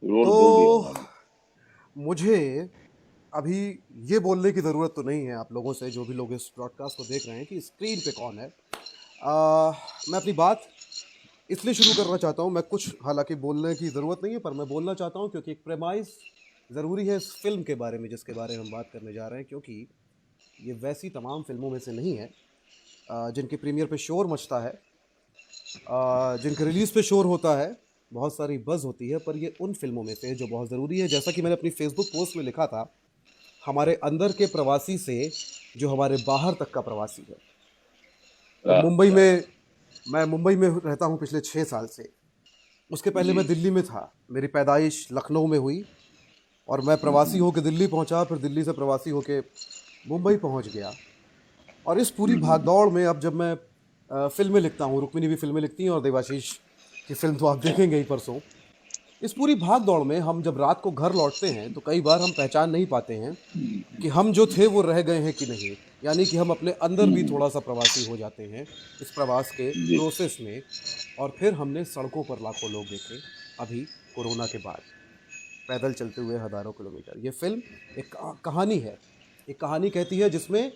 तो मुझे अभी ये बोलने की ज़रूरत तो नहीं है आप लोगों से, जो भी लोग इस ब्रॉडकास्ट को देख रहे हैं, कि स्क्रीन पे कौन है। मैं अपनी बात इसलिए शुरू करना चाहता हूँ, मैं कुछ हालांकि बोलने की ज़रूरत नहीं है, पर मैं बोलना चाहता हूँ क्योंकि एक प्रेमाइज ज़रूरी है इस फिल्म के बारे में जिसके बारे में हम बात करने जा रहे हैं, क्योंकि ये वैसी तमाम फिल्मों में से नहीं है जिनके प्रीमियर पे शोर मचता है, जिनके रिलीज़ पे शोर होता है, बहुत सारी बज़ होती है, पर ये उन फिल्मों में से है जो बहुत ज़रूरी है। जैसा कि मैंने अपनी फेसबुक पोस्ट में लिखा था, हमारे अंदर के प्रवासी से जो हमारे बाहर तक का प्रवासी है। तो मैं मुंबई में रहता हूँ पिछले 6 साल से। उसके पहले मैं दिल्ली में था, मेरी पैदाइश लखनऊ में हुई और मैं प्रवासी होकर दिल्ली पहुँचा, फिर दिल्ली से प्रवासी होकर मुंबई पहुँच गया। और इस पूरी भागदौड़ में अब जब मैं फिल्में लिखता हूँ, रुक्मिनी भी फिल्में लिखती हैं और देवाशीष की फिल्म तो आप देखेंगे ही परसों। इस पूरी भाग दौड़ में हम जब रात को घर लौटते हैं तो कई बार हम पहचान नहीं पाते हैं कि हम जो थे वो रह गए हैं कि नहीं, यानी कि हम अपने अंदर भी थोड़ा सा प्रवासी हो जाते हैं इस प्रवास के प्रोसेस में। और फिर हमने सड़कों पर लाखों लोग देखे अभी कोरोना के बाद, पैदल चलते हुए हज़ारों किलोमीटर। ये फिल्म एक कहानी है, एक कहानी कहती है जिसमें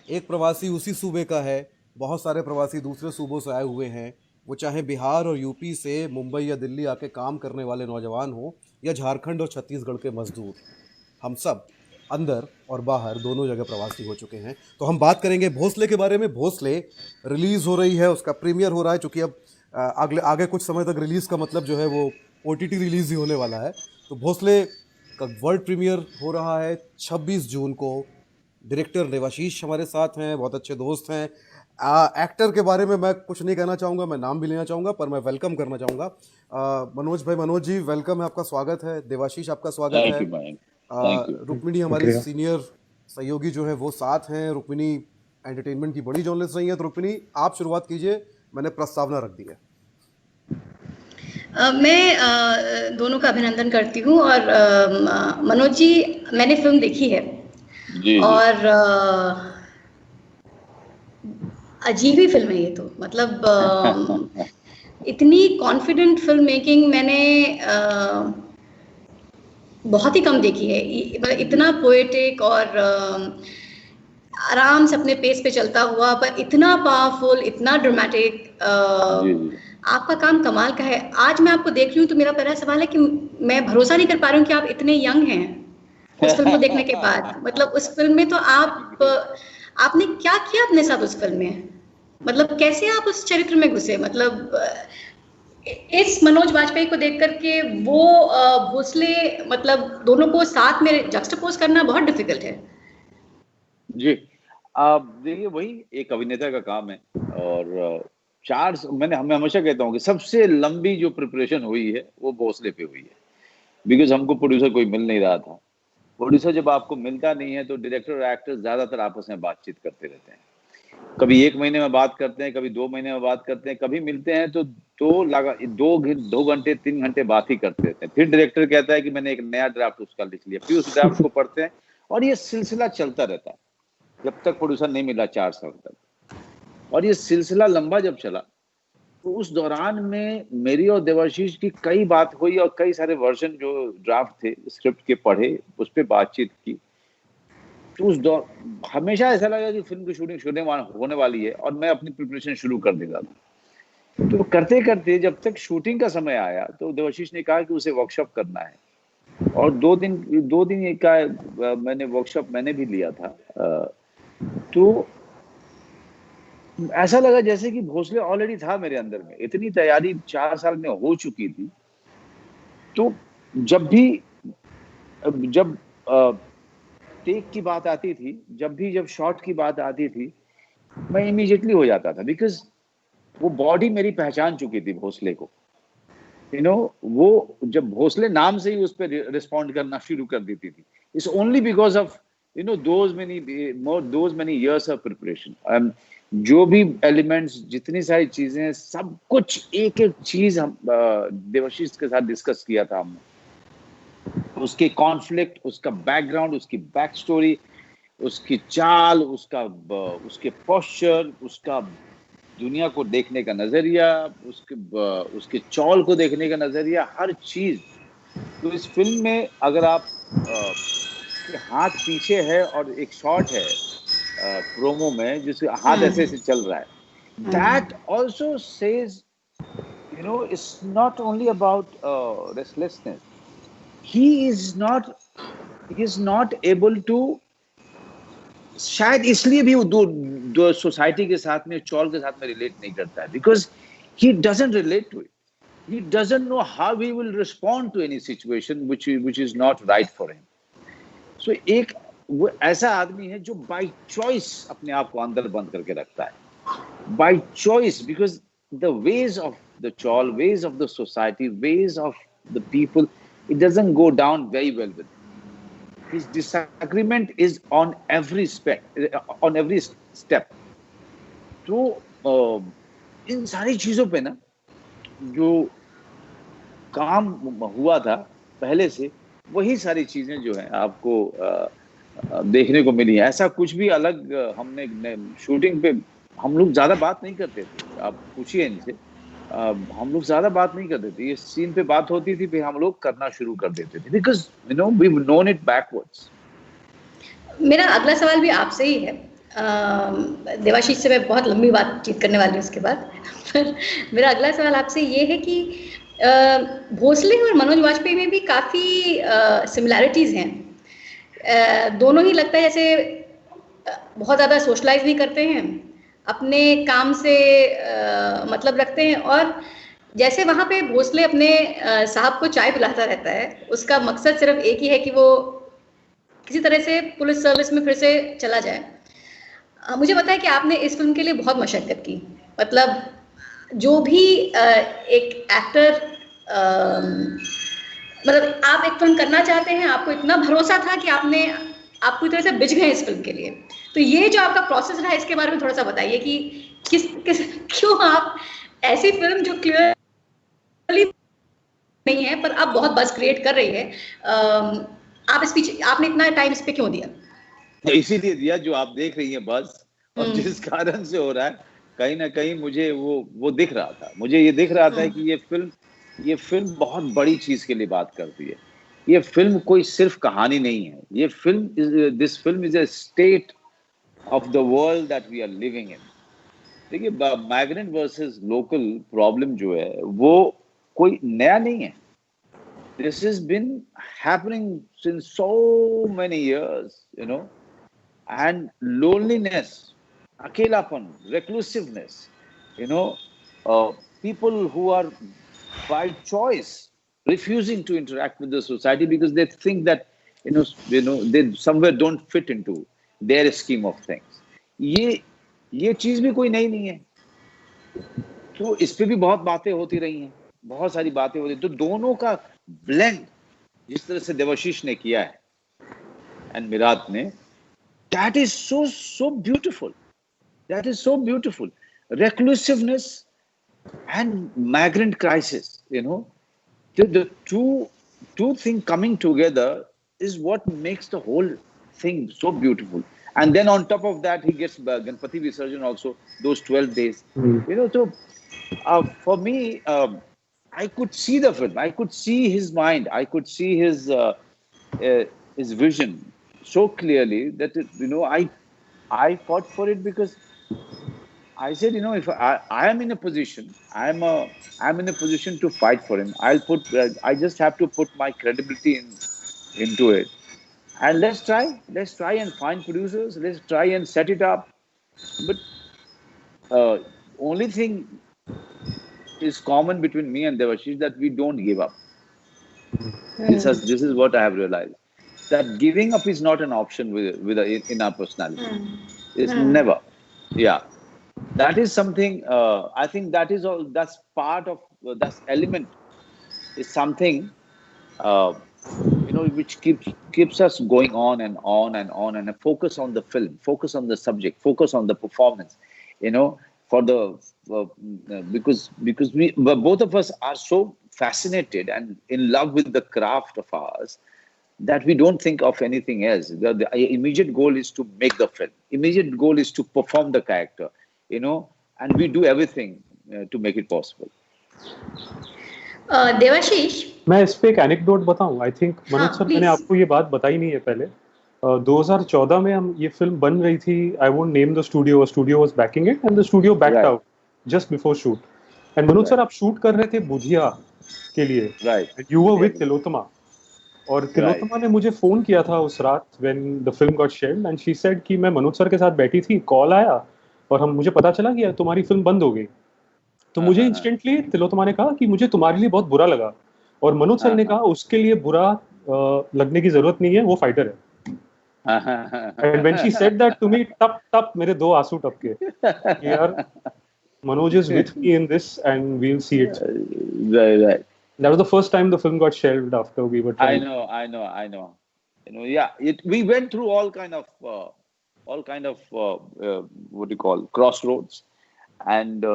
एक प्रवासी उसी सूबे का है, बहुत सारे प्रवासी दूसरे सूबों से आए हुए हैं, वो चाहे बिहार और यूपी से मुंबई या दिल्ली आके काम करने वाले नौजवान हो या झारखंड और छत्तीसगढ़ के मजदूर, हम सब अंदर और बाहर दोनों जगह प्रवासी हो चुके हैं। तो हम बात करेंगे भोसले के बारे में। भोसले रिलीज़ हो रही है, उसका प्रीमियर हो रहा है, चूँकि अब आगे कुछ समय तक रिलीज़ का मतलब जो है वो OTT रिलीज़ ही होने वाला है। तो भोसले का वर्ल्ड प्रीमियर हो रहा है 26 जून को। डायरेक्टर देवाशीष हमारे साथ हैं, बहुत अच्छे दोस्त हैं। एक्टर के बारे में मैं कुछ नहीं कहना चाहूँगा, मैं नाम भी लेना चाहूँगा, पर मैं वेलकम करना चाहूँगा मनोज भाई। मनोज जी वेलकम है, आपका स्वागत है। देवाशीष आपका स्वागत है। रुक्मिणी हमारी सीनियर सहयोगी जो है वो साथ हैं, रुक्मिणी एंटरटेनमेंट की बड़ी जर्नलिस्ट रही है। तो रुक्मिणी आप शुरुआत कीजिए, मैंने प्रस्तावना रख दी है। मैं दोनों का अभिनंदन करती हूँ। और मनोज जी, मैंने फिल्म देखी है और अजीब ही फिल्म है ये तो, मतलब इतनी कॉन्फिडेंट फिल्म मेकिंग मैंने बहुत ही कम देखी है। मतलब इतना पोएटिक और आराम से अपने पेस पे चलता हुआ, पर इतना पावरफुल, इतना ड्रामेटिक। आपका काम कमाल का है। आज मैं आपको देख रही हूँ तो मेरा पहला सवाल है कि मैं भरोसा नहीं कर पा रही हूँ कि आप इतने यंग हैं उस फिल्म को देखने के बाद। मतलब उस फिल्म में तो आपने क्या किया अपने साथ उस फिल्म में? मतलब कैसे आप उस चरित्र में घुसे? मतलब इस मनोज वाजपेयी को देख करके वो भोसले, मतलब दोनों को साथ में जक्सटापोज करना बहुत डिफिकल्ट है। जी, देखिए वही एक अभिनेता का काम है। और मैं हमेशा कहता हूँ कि सबसे लंबी जो प्रिपरेशन हुई है वो भोसले पे हुई है, बिकॉज हमको प्रोड्यूसर कोई मिल नहीं रहा था। प्रोड्यूसर जब आपको मिलता नहीं है तो डायरेक्टर और एक्टर ज्यादातर आपस में बातचीत करते रहते हैं। कभी 1 महीने में बात करते हैं, कभी 2 महीने में बात करते हैं, कभी मिलते हैं तो 2 घंटे 3 घंटे बात ही करते रहते हैं। फिर डायरेक्टर कहता है कि मैंने एक नया ड्राफ्ट उसका लिख लिया, फिर उस ड्राफ्ट को पढ़ते हैं और ये सिलसिला चलता रहता है जब तक प्रोड्यूसर नहीं मिला 4 साल तक। और ये सिलसिला लंबा जब चला तो उस दौरान में मेरी और देवाशीष की कई बात हुई और कई सारे वर्जन जो ड्राफ्ट थे स्क्रिप्ट के पढ़े, उस पर बातचीत की। तो उस दौर हमेशा ऐसा लगा कि फिल्म की शूटिंग होने वाली है और मैं अपनी प्रिपरेशन शुरू कर देता था। तो करते करते जब तक शूटिंग का समय आया तो देवाशीष ने कहा कि उसे वर्कशॉप करना है। और 2 दिन का मैंने वर्कशॉप मैंने भी लिया था। तो ऐसा लगा जैसे कि भोसले ऑलरेडी था मेरे अंदर में, इतनी तैयारी 4 साल में हो चुकी थी। तो जब टेक की बात आती थी, जब शॉट की बात आती थी, मैं इमीडिएटली हो जाता था, बिकॉज वो बॉडी मेरी पहचान चुकी थी भोसले को। वो जब भोसले नाम से ही उस पर रिस्पॉन्ड करना शुरू कर देती थी। It's only because of those many years of preparation. जो भी एलिमेंट्स, जितनी सारी चीजें, सब कुछ एक एक चीज हम देवाशीष के साथ डिस्कस किया था हमने। उसके कॉन्फ्लिक्ट, उसका बैकग्राउंड, उसकी बैक स्टोरी, उसकी चाल, उसके पोस्चर, उसका दुनिया को देखने का नजरिया, उसके चौल को देखने का नजरिया, हर चीज। तो इस फिल्म में अगर आप के हाथ पीछे है और एक शॉट है प्रोमो में जिसके हाथ ऐसे ऐसे चल रहा है, that also says it's not only about restlessness. He is not able to, शायद इसलिए भी वो दो सोसाइटी के साथ में, चौल के साथ में रिलेट नहीं करता है, because he doesn't relate to it. He doesn't know how he will respond to any situation which is not right for him. So एक वो ऐसा आदमी है जो by choice अपने आप को अंदर बंद करके रखता है. By choice, because the ways of the chawl, ways of the society, ways of the people, it doesn't go down very well with him. His disagreement is on every step. तो इन सारी चीजों पे ना जो काम हुआ था पहले से, वही सारी चीजें जो हैं आपको देखने को मिली हैं. ऐसा कुछ भी अलग हमने शूटिंग पे, हम लोग ज्यादा बात नहीं करते थे. आप पूछिए इनसे, हम लोग ज्यादा बात नहीं करते थे. ये सीन पे बात होती थी, फिर हम लोग करना शुरू कर देते थे, because we known it backwards. मेरा अगला सवाल भी आपसे ही है. देवाशीष से मैं बहुत लंबी बातचीत करने वाली हूँ उसके बाद. पर मेरा अगला सवाल आपसे ये है कि भोसले और मनोज वाजपेयी में भी काफ़ी सिमिलैरिटीज़ हैं. दोनों ही लगता है जैसे बहुत ज़्यादा सोशलाइज नहीं करते हैं, अपने काम से मतलब रखते हैं, और जैसे वहाँ पे भोसले अपने साहब को चाय पिलाता रहता है, उसका मकसद सिर्फ एक ही है कि वो किसी तरह से पुलिस सर्विस में फिर से चला जाए. मुझे पता है कि आपने इस फिल्म के लिए बहुत मशक्कत की. मतलब जो भी एक एक्टर, मतलब आप एक फिल्म करना चाहते हैं, आपको इतना भरोसा था कि आप पूरी तरह से बिछ गए इस फिल्म के लिए. तो ये जो आपका प्रोसेस रहा, इसके बारे में थोड़ा सा बताइए कि क्यों आप ऐसी फिल्म जो क्लियरली नहीं है पर अब बहुत बज़ क्रिएट कर रही है, आपने इतना टाइम इस पे क्यों दिया? इसीलिए दिया जो आप देख रही हैं बस, और जिस कारण से हो रहा है, कहीं ना कहीं मुझे वो दिख रहा था. मुझे ये दिख रहा था कि ये फिल्म बहुत बड़ी चीज के लिए बात करती है. ये फिल्म कोई सिर्फ कहानी नहीं है. ये this film is a state of the world that we are living in. देखिए, माइग्रेंट वर्सेस लोकल प्रॉब्लम जो है वो कोई नया नहीं है. This has been happening since so many years, and loneliness, अकेलापन, reclusiveness, people who are by choice refusing to interact with the society because they think that they somewhere don't fit into their scheme of things. ये चीज भी कोई नई नहीं है. तो इस पे भी बहुत बातें होती रही हैं, बहुत सारी बातें होती. तो दोनों का ब्लेंड जिस तरह से देवाशीष ने किया है एंड मिरात ने, that is so beautiful. That is so beautiful. Reclusiveness and migrant crisis, the two things coming together is what makes the whole thing so beautiful. And then on top of that, he gets Ganpati Visarjan also, those 12 days. So for me, I could see the film. I could see his mind. I could see his vision so clearly that I fought for it, because I said, if I am in a position, I'm in a position to fight for him. I just have to put my credibility into it, and let's try and find producers. Let's try and set it up. But only thing is common between me and Devashish, that we don't give up. This is what I have realized. That giving up is not an option in our personality. It's never. Yeah, that is something. I think that's part of that element is something which keeps us going on and on and on, and a focus on the film, focus on the subject, focus on the performance. Because both of us are so fascinated and in love with the craft of ours, that we don't think of anything else. The immediate goal is to make the film. Immediate goal is to perform the character, and we do everything to make it possible. Debashish, मैं इस पे एक anecdote बताऊं. I think Manoj sir, मैंने आपको ये बात बताई नहीं है पहले. 2014 में हम ये फिल्म बन रही थी. I won't name the studio. Studio was banking it and the studio backed out just before shoot. And Manoj sir, आप शूट कर रहे थे बुधिया के लिए. Right. You were with Tilottama. और तिलोत्तमा ने मुझे फोन किया था उस रात when the film got shared and she said कि मैं मनोज सर के साथ बैठी थी, कॉल आया और मुझे पता चला कि तुम्हारी फिल्म बंद हो गई. तो मुझे इंस्टेंटली तिलोत्तमा ने कहा कि मुझे तुम्हारे लिए बहुत बुरा लगा. और मनोज सर ने कहा उसके लिए बुरा लगने की जरूरत नहीं है, वो फाइटर है. And when she said that to me, तब मेरे 2 आंसू टपके. यार, Manoj is with me in this and we'll see it. Right. That was the first time the film got shelved after we were trying. I know. Yeah, we went through all kind of what do you call, crossroads. And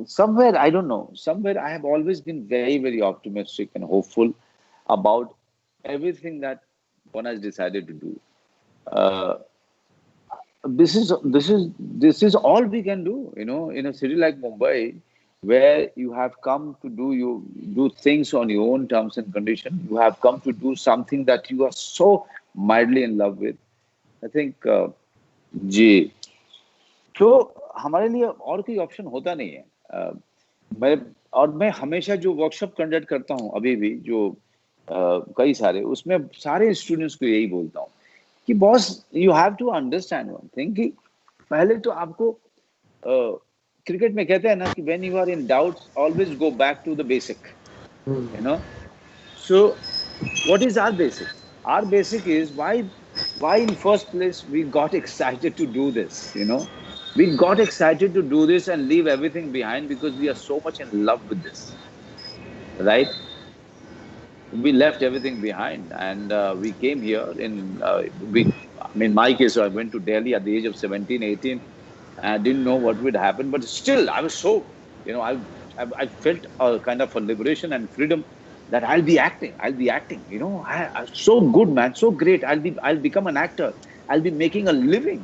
somewhere, I don't know, somewhere I have always been very, very optimistic and hopeful about everything that one has decided to do. This is all we can do, in a city like Mumbai, where you have come to do things on your own terms and conditions. You have come to do something that you are so madly in love with. I think, जी, तो हमारे लिए और कोई option होता नहीं है. मैं हमेशा जो वर्कशॉप कंडक्ट करता हूँ अभी भी, जो कई सारे, उसमें सारे स्टूडेंट्स को यही बोलता हूँ कि boss, you have to understand one thing, कि पहले तो आपको, क्रिकेट में कहते हैं ना कि when you are in doubt always go back to the basic. So what is our basic? Our basic is why in first place we got excited to do this. We got excited to do this and leave everything behind because we are so much in love with this, right? We left everything behind and we came here in my case, I went to Delhi at the age of 17, 18. I didn't know what would happen, but still I was so, I felt a kind of a liberation and freedom that I'll be acting. I'm so good, man, so great. I'll become an actor. I'll be making a living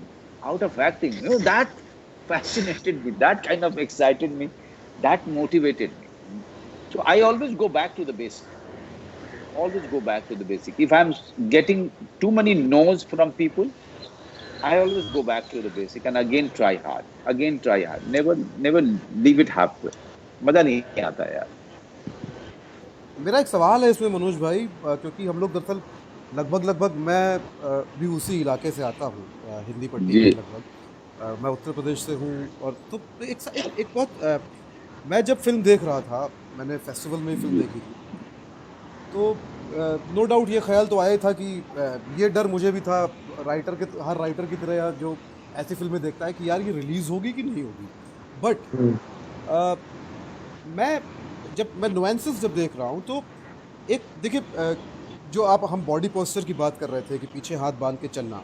out of acting. That fascinated me. That kind of excited me. That motivated me. So I always go back to the basic. If I'm getting too many no's from people, I always go back to the basic and again try hard. Never leave it halfway. मजा नहीं आता यार. मेरा एक सवाल है इसमें मनोज भाई, क्योंकि हम लोग दरअसल लगभग मैं भी उसी इलाके से आता हूँ, हिंदी पट्टी में लगभग. मैं उत्तर प्रदेश से हूँ. और तो एक बहुत मैं जब फिल्म देख रहा था, मैंने फेस्टिवल में फिल्म देखी थी, तो नो डाउट ये ख्याल तो आया था कि ये डर मुझे भी था, हर राइटर की तरह जो ऐसी फिल्में देखता है कि यार ये रिलीज़ होगी कि नहीं होगी. बट मैं नुएंसेस जब देख रहा हूँ, तो एक देखिए, जो हम बॉडी पोस्चर की बात कर रहे थे कि पीछे हाथ बांध के चलना,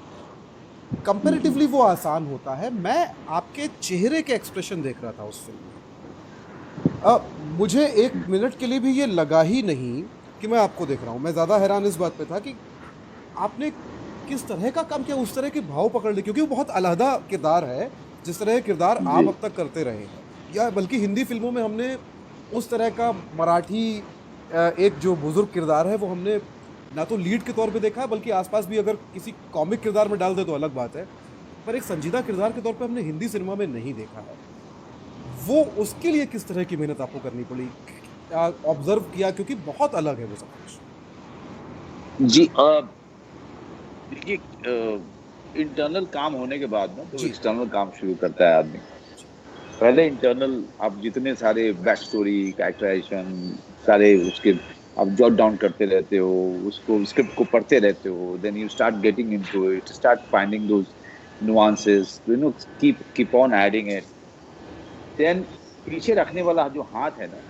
कंपैरेटिवली वो आसान होता है. मैं आपके चेहरे के एक्सप्रेशन देख रहा था उस फिल्म में. मुझे 1 मिनट के लिए भी ये लगा ही नहीं कि मैं आपको देख रहा हूँ. मैं ज़्यादा हैरान इस बात पे था कि आपने किस तरह का काम किया, उस तरह के भाव पकड़ लिए, क्योंकि वो बहुत अलहदा किरदार है, जिस तरह के किरदार आप अब तक करते रहे हैं, या बल्कि हिंदी फिल्मों में हमने उस तरह का मराठी एक जो बुजुर्ग किरदार है वो हमने ना तो लीड के तौर पे देखा है, बल्कि आसपास भी अगर किसी कॉमिक किरदार में डाल दे तो अलग बात है, पर एक संजीदा किरदार के तौर पे हमने हिंदी सिनेमा में नहीं देखा है. वो उसके लिए किस तरह की मेहनत आपको करनी पड़ी, ऑब्जर्व किया, क्योंकि बहुत अलग है वो सब कुछ. जी, देखिए, इंटरनल काम होने के बाद ना तो एक्सटर्नल काम शुरू करता है आदमी. पहले इंटरनल आप जितने सारे बैक स्टोरी, कैरेक्टराइजेशन, सारे उसके आप जॉट डाउन करते रहते हो, उसको स्क्रिप्ट को पढ़ते रहते हो, then you start getting into it, start finding those nuances, keep on adding it. Then पीछे रखने वाला जो हाथ है ना,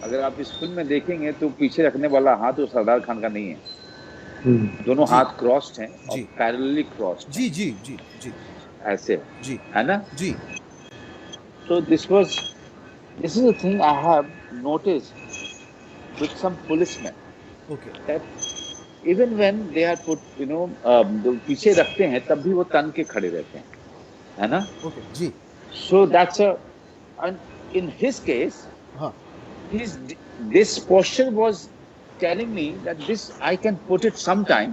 अगर आप इस फिल्म में देखेंगे तो पीछे रखने वाला हाथ वो सरदार खान का नहीं है. दोनों हाथ क्रॉस्ड हैं और पैरेलली क्रॉस्ड. जी, ऐसे जी, है ना जी. So this is a thing I have noticed with some policemen. Okay. That even when they are put पीछे रखते हैं तब भी वो तन के खड़े रहते हैं, है ना? ओके जी। So that's a in his case हाँ his this posture was telling me that this I can put it sometime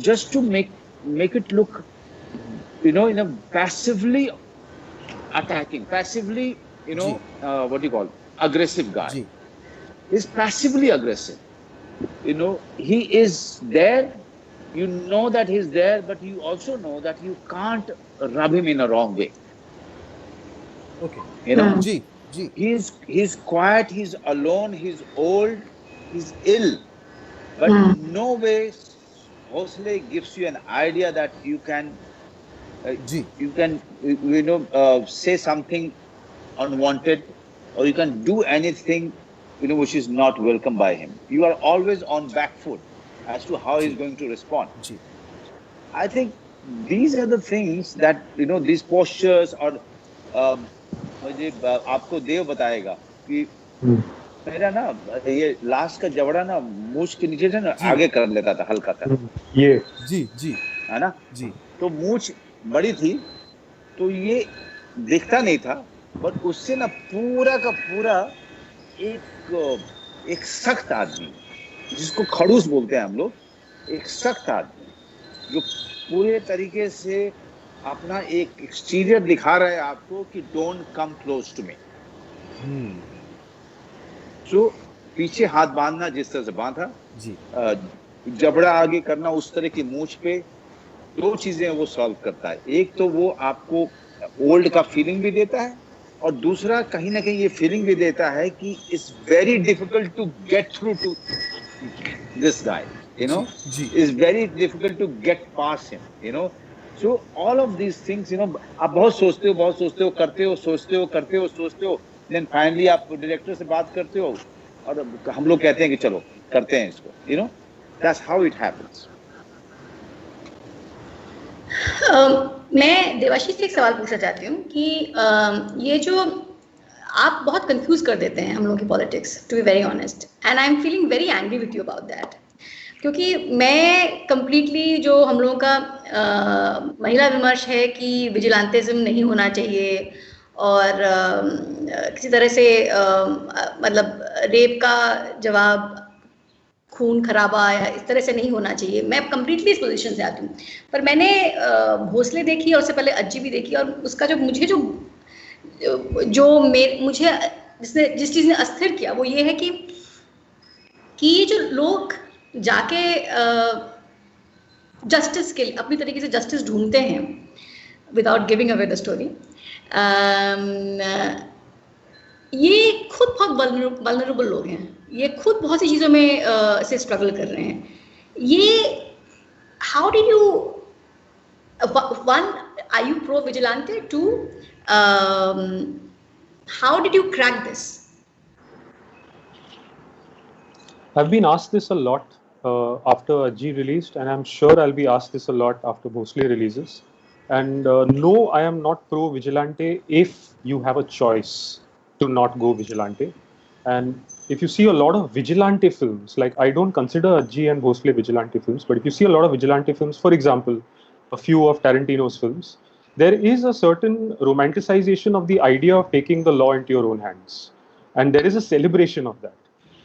just to make it look, in a passively attacking, passively, जी what do you call, aggressive guy. जी He's passively aggressive. He is there. You know that he's there, but you also know that you can't rub him in a wrong way. Okay जी जी He's quiet, he's alone, he's old, he's ill, but no way Bhosle gives you an idea that you can जी say something unwanted, or you can do anything which is not welcome by him. You are always on back foot as to how he's going to respond. जी I think these are the things that these postures, or मुझे आपको देव बताएगा कि मेरा ना ये last का जबड़ा ना मूछ के नीचे से ना आगे कर लेता था हल्का सा, ये जी जी है ना? जी तो मूछ बड़ी थी तो ये दिखता नहीं था, बट उससे ना पूरा का पूरा एक सख्त आदमी, जिसको खड़ूस बोलते हैं हम लोग, एक सख्त आदमी जो पूरे तरीके से अपना एक एक्सटीरियर दिखा रहा है आपको कि don't come close to me. जो पीछे हाथ बांधना जिस तरह से बांधा, जी जबड़ा आगे करना उस तरह की मूछ पे, दो चीजें वो सॉल्व करता है। एक तो वो आपको ओल्ड का फीलिंग भी देता है, और दूसरा कहीं ना कहीं ये फीलिंग भी देता है कि it's very difficult to get through to this guy, it's very difficult to get past him, So all of these things, आप बहुत सोचते हो, करते हो, सोचते हो, then finally आप डायरेक्टर से बात करते हो और हम लोग कहते हैं कि चलो करते हैं इसको, that's how it happens. मैं देवाशीष से एक सवाल पूछना चाहती हूँ कि ये जो आप बहुत कंफ्यूज कर देते हैं हम लोगों की politics, to be very honest, and I am feeling very angry with you about that, क्योंकि मैं कंप्लीटली जो हम लोगों का महिला विमर्श है कि विजिलेंटिज्म नहीं होना चाहिए और किसी तरह से मतलब रेप का जवाब खून खराबा या इस तरह से नहीं होना चाहिए, मैं कंप्लीटली इस पोजीशन से आती हूँ। पर मैंने भोसले देखी और उससे पहले अज्जी भी देखी, और उसका जो मुझे मुझे जिस चीज़ ने अस्थिर किया वो ये है कि ये जो लोग जाके जस्टिस के लिए अपनी तरीके से जस्टिस ढूंढते हैं without giving away the story, ये खुद बहुत वल्नरेबल लोग हैं, ये खुद बहुत सी चीज़ों में से स्ट्रगल कर रहे हैं। ये how did you, one, are you pro vigilante, two how did you crack this? I've been asked this a lot after Ajji released, and I'm sure I'll be asked this a lot after Bhosle releases. And no, I am not pro vigilante if you have a choice to not go vigilante. And if you see a lot of vigilante films, like I don't consider Ajji and Bhosle vigilante films, but if you see a lot of vigilante films, for example, a few of Tarantino's films, there is a certain romanticization of the idea of taking the law into your own hands. And there is a celebration of that.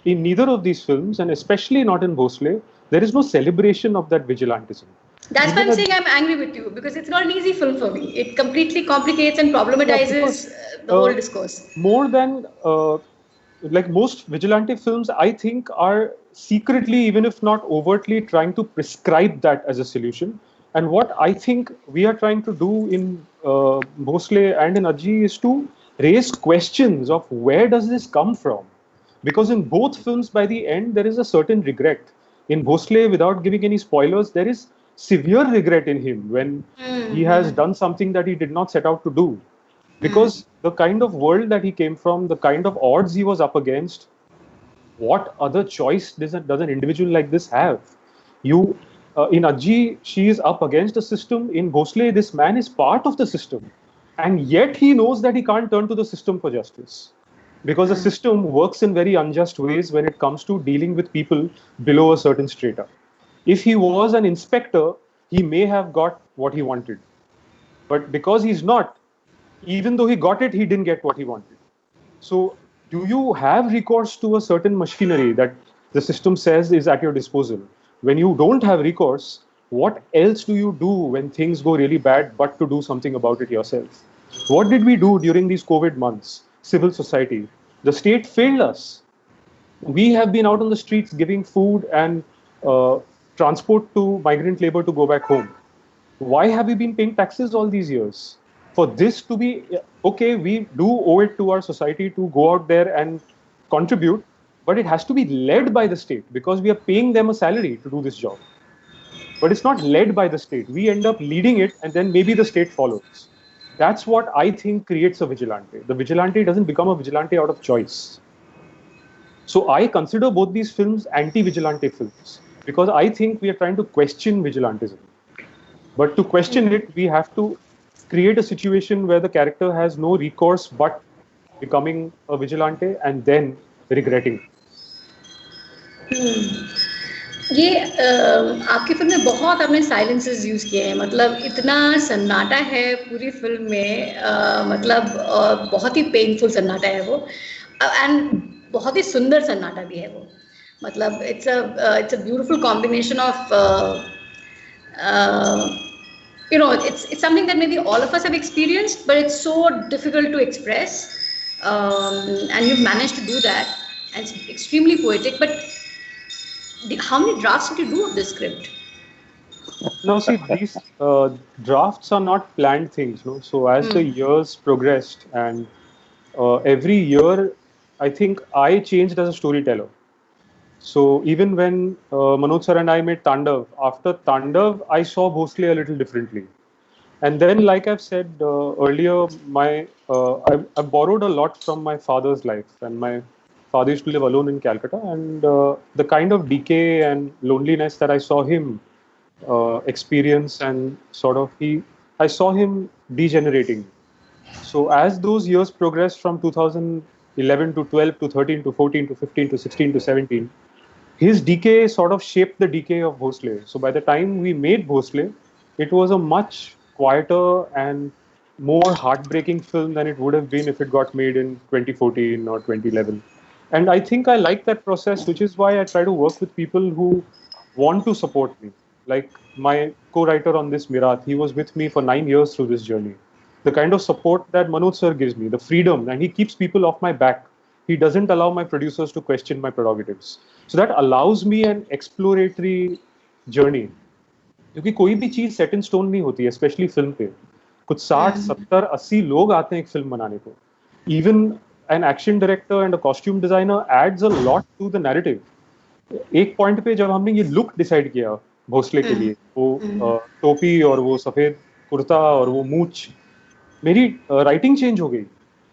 In neither of these films, and especially not in Bhosle, there is no celebration of that vigilantism. That's why I'm saying I'm angry with you, because it's not an easy film for me. It completely complicates and problematizes the whole discourse. More than, like most vigilante films, I think are secretly, even if not overtly, trying to prescribe that as a solution. And what I think we are trying to do in Bhosle and in Ajji is to raise questions of where does this come from? Because in both films, by the end, there is a certain regret. In Bhosle, without giving any spoilers, there is severe regret in him when he has done something that he did not set out to do. Because the kind of world that he came from, the kind of odds he was up against, what other choice does an individual like this have? In Ajji, she is up against a system. In Bhosle, this man is part of the system. And yet he knows that he can't turn to the system for justice. Because the system works in very unjust ways when it comes to dealing with people below a certain strata. If he was an inspector, he may have got what he wanted. But because he's not, even though he got it, he didn't get what he wanted. So, do you have recourse to a certain machinery that the system says is at your disposal? When you don't have recourse, what else do you do when things go really bad but to do something about it yourself? What did we do during these COVID months? Civil society. The state failed us. We have been out on the streets giving food and transport to migrant labor to go back home. Why have we been paying taxes all these years? For this to be okay, we do owe it to our society to go out there and contribute, but it has to be led by the state because we are paying them a salary to do this job. But it's not led by the state. We end up leading it, and then maybe the state follows. That's what I think creates a vigilante. The vigilante doesn't become a vigilante out of choice. So I consider both these films anti-vigilante films because I think we are trying to question vigilantism. But to question it, we have to create a situation where the character has no recourse but becoming a vigilante and then regretting. ये आपकी film में बहुत आपने silences use किए हैं, मतलब इतना सन्नाटा है पूरी फिल्म में, मतलब बहुत ही पेनफुल सन्नाटा है वो, एंड बहुत ही सुंदर सन्नाटा भी है वो, मतलब it's a beautiful combination of you know, it's something that maybe all of us have experienced, but it's so difficult to express, and you've managed to do that, and it's extremely poetic. But how many drafts did you do of this script? Now, see, these drafts are not planned things, no? So as the years progressed, and every year, I think I changed as a storyteller. So even when Manoj sir and I made Tandav, after Tandav, I saw Bhosle a little differently. And then, like I've said earlier, I borrowed a lot from my father's life. And my father used to live alone in Calcutta. And the kind of decay and loneliness that I saw him experience, and sort of I saw him degenerating. So as those years progressed from 2011 to 12 to 13 to 14 to 15 to 16 to 17, his decay sort of shaped the decay of Bhosle. So by the time we made Bhosle, it was a much quieter and more heartbreaking film than it would have been if it got made in 2014 or 2011. And I think I like that process, which is why I try to work with people who want to support me. Like my co-writer on this, Mirat, he was with me for 9 years through this journey. The kind of support that Manoj sir gives me, the freedom, and he keeps people off my back. He doesn't allow my producers to question my prerogatives. So that allows me an exploratory journey. क्योंकि कोई भी चीज set in stone नहीं होती है, specially film पे. कुछ 60, 70, 80 लोग आते हैं एक फिल्म बनाने को. Even an action director and a costume designer adds a lot to the narrative. एक पॉइंट पे जब हमने ये लुक डिसाइड किया भोसले के लिए, वो टोपी और वो सफेद कुर्ता और वो मूछ, मेरी राइटिंग चेंज हो गई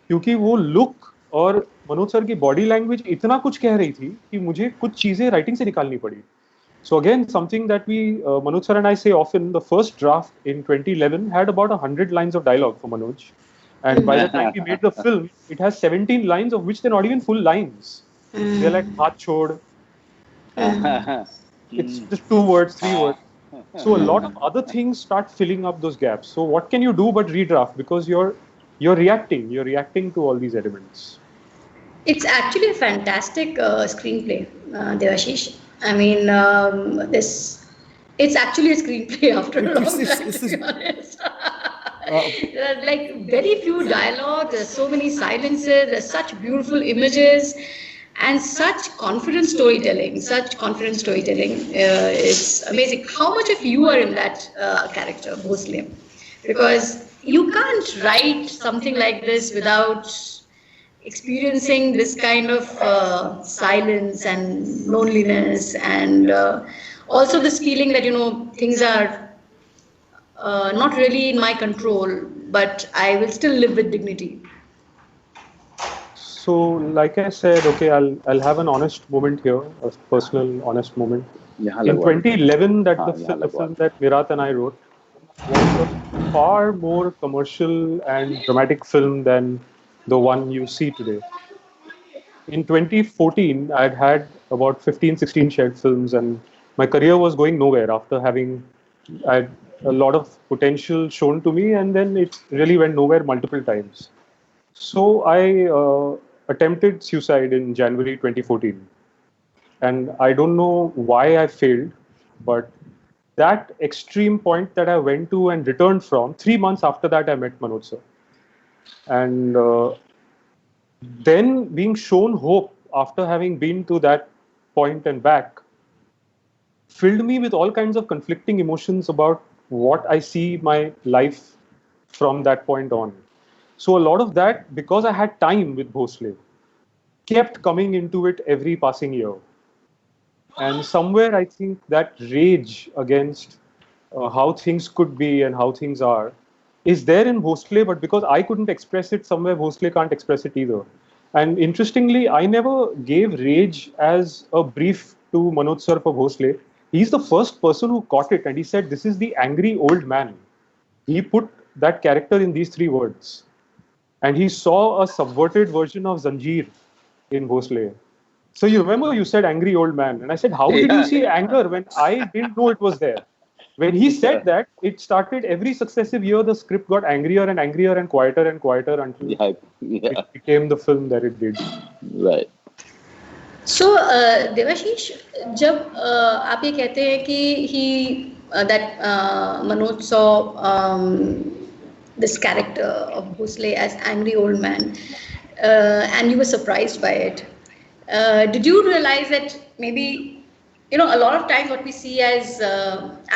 क्योंकि वो लुक और मनोज सर की बॉडी लैंग्वेज इतना कुछ कह रही थी कि मुझे कुछ चीजें राइटिंग से निकालनी पड़ी. So again, something that we, Manoj sir and I say often, the first draft in 2011 had about 100 lines of dialogue for Manoj. And by the time we made the film, it has 17 lines, of which they're not even full lines. They're like, haath chhod. It's just 2 words, 3 words. So a lot of other things start filling up those gaps. So what can you do but redraft? Because you're reacting to all these elements. It's actually a fantastic screenplay, Devashish. I mean, it's actually a screenplay after a long time, to be honest. Like very few dialogue, there's so many silences, there's such beautiful images, and such confident storytelling. It's amazing. How much of you are in that character, Bhosle? Because you can't write something like this without experiencing this kind of silence and loneliness, and also this feeling that, you know, things are not really in my control, but I will still live with dignity. So, like I said, okay, I'll have an honest moment here, a personal honest moment. In 2011, the film that Mirat and I wrote was a far more commercial and dramatic film than the one you see today. In 2014, I'd had about 15, 16 shared films, and my career was going nowhere after having had a lot of potential shown to me, and then it really went nowhere multiple times. So I attempted suicide in January 2014, and I don't know why I failed, but that extreme point that I went to and returned from, 3 months after that, I met Manoj sir. And then being shown hope after having been to that point and back filled me with all kinds of conflicting emotions about what I see my life from that point on. So a lot of that, because I had time with Bhosle, kept coming into it every passing year. And somewhere I think that rage against how things could be and how things are is there in Bhosle, but because I couldn't express it, somewhere Bhosle can't express it either. And interestingly, I never gave rage as a brief to Manoj sir for Bhosle. He's the first person who caught it, and he said, "This is the angry old man." He put that character in these three words. And he saw a subverted version of Zanjeer in Bhosle. So you remember you said angry old man. And I said, how did you see anger when I didn't know it was there? When he said that, it started every successive year, the script got angrier and angrier and quieter until it became the film that it did. Right. So, Devashish, जब आप ये कहते हैं कि that Manoj saw this character of Bhosle as angry old man, and you were surprised by it. Did you realize that maybe, a lot of times what we see as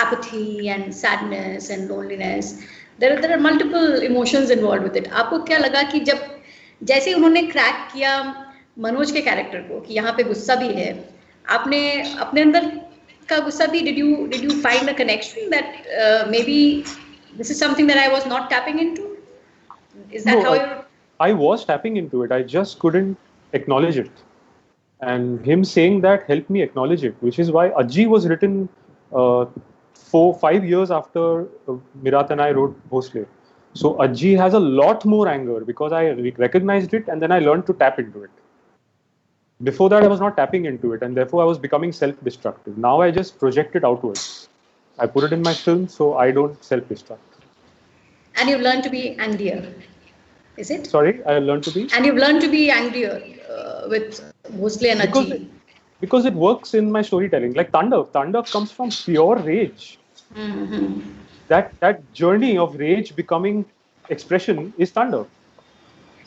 apathy and sadness and loneliness, there are multiple emotions involved with it. आपको क्या लगा कि जब जैसे उन्होंने crack किया मनोज के character को कि यहाँ पे गुस्सा भी है, आपने अपने अंदर का गुस्सा भी did you find a connection that maybe this is something that I was not tapping into? Is that how I was tapping into it. I just couldn't acknowledge it. And him saying that helped me acknowledge it, which is why Ajji was written 4-5 years after Mirat and I wrote Bhosle. So Ajji has a lot more anger because I recognized it and then I learned to tap into it. Before that, I was not tapping into it, and therefore I was becoming self-destructive. Now I just project it outwards. I put it in my film, so I don't self-destruct. And you've learned to be angrier, is it? Sorry, I learned to be? And you've learned to be angrier with Bhosle and Ajji. Because it works in my storytelling. Like Tandav. Tandav comes from pure rage. Mm-hmm. That journey of rage becoming expression is Tandav.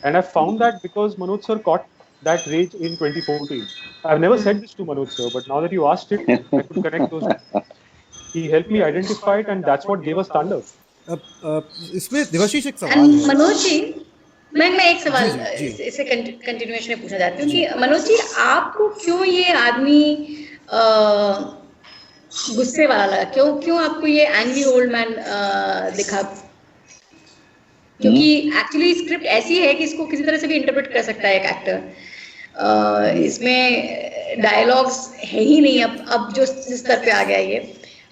And I found that because Manoj sir caught that rage in 2014. I've never said this to Manoj sir, but now that you asked it, I could connect those. He helped me identify it, and that's what gave us Tandav. इसमें देवाशीष एक सवाल है। है। मनोज जी, मैं एक सवाल इसे continuation में पूछना चाहती हूँ कि मनोज जी, आपको क्यों ये आदमी गुस्से वाला लगा? क्यों आपको ये एंग्री ओल्ड मैन दिखा? क्योंकि एक्चुअली स्क्रिप्ट ऐसी है कि इसको किसी तरह से भी इंटरप्रेट कर सकता है एक एक्टर। इसमें डायलॉग्स है ही नहीं अब जो जिस स्तर पे आ गया ये,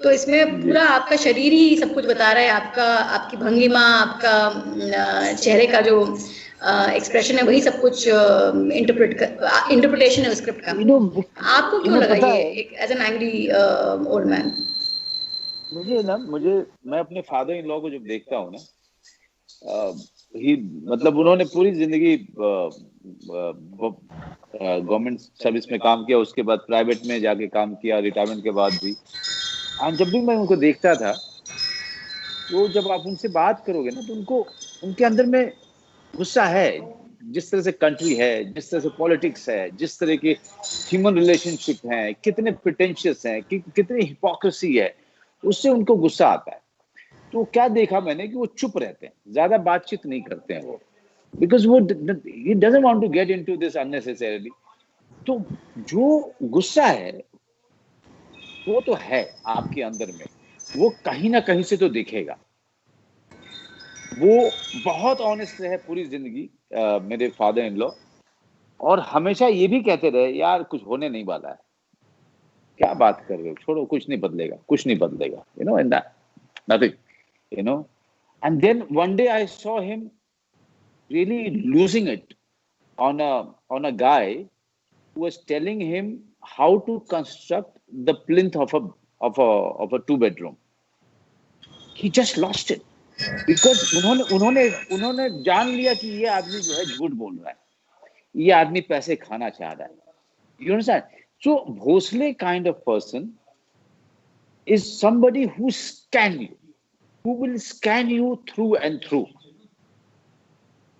तो इसमें पूरा आपका शरीर ही सब कुछ बता रहा है, आपकी भंगिमा, आपका चेहरे का जो एक्सप्रेशन है, वही सब कुछ इंटरप्रिटेशन है स्क्रिप्ट का। आपको क्यों लगा ये as an angry old man? मैं अपने फादर इन लॉ को जब देखता हूँ ना, मतलब उन्होंने पूरी जिंदगी गवर्नमेंट सर्विस में काम किया, उसके बाद प्राइवेट में जाके काम किया रिटायरमेंट के बाद भी। और जब भी मैं उनको देखता था, तो जब आप उनसे बात करोगे ना, तो उनके अंदर में गुस्सा है, जिस तरह से कंट्री है, जिस तरह से पॉलिटिक्स है, जिस तरह के ह्यूमन रिलेशनशिप हैं, कितने प्रिटेंशियस हैं, कितनी हिपोक्रेसी है, उससे उनको गुस्सा आता है। तो क्या देखा मैंने कि वो चुप रहते हैं, ज्यादा बातचीत नहीं करते हैं वो, बिकॉज वो he doesn't want to get into this unnecessarily. तो जो गुस्सा है वो तो है आपके अंदर में, वो कहीं ना कहीं से तो दिखेगा। वो बहुत ऑनेस्ट रहे पूरी जिंदगी मेरे फादर इन लॉ, और हमेशा ये भी कहते रहे, यार कुछ होने नहीं वाला है, क्या बात कर रहे हो, छोड़ो, कुछ नहीं बदलेगा, कुछ नहीं बदलेगा, you know, and nothing, you know. And then one day I saw him really losing it on a guy who was telling him how to construct the plinth of a 2 bedroom. He just lost it because उन्होंने जान लिया कि ये आदमी जो है झूठ बोल रहा है, ये आदमी पैसे खाना चाह रहा है. You understand? So Bhosle kind of person is somebody who scan you, who will scan you through and through.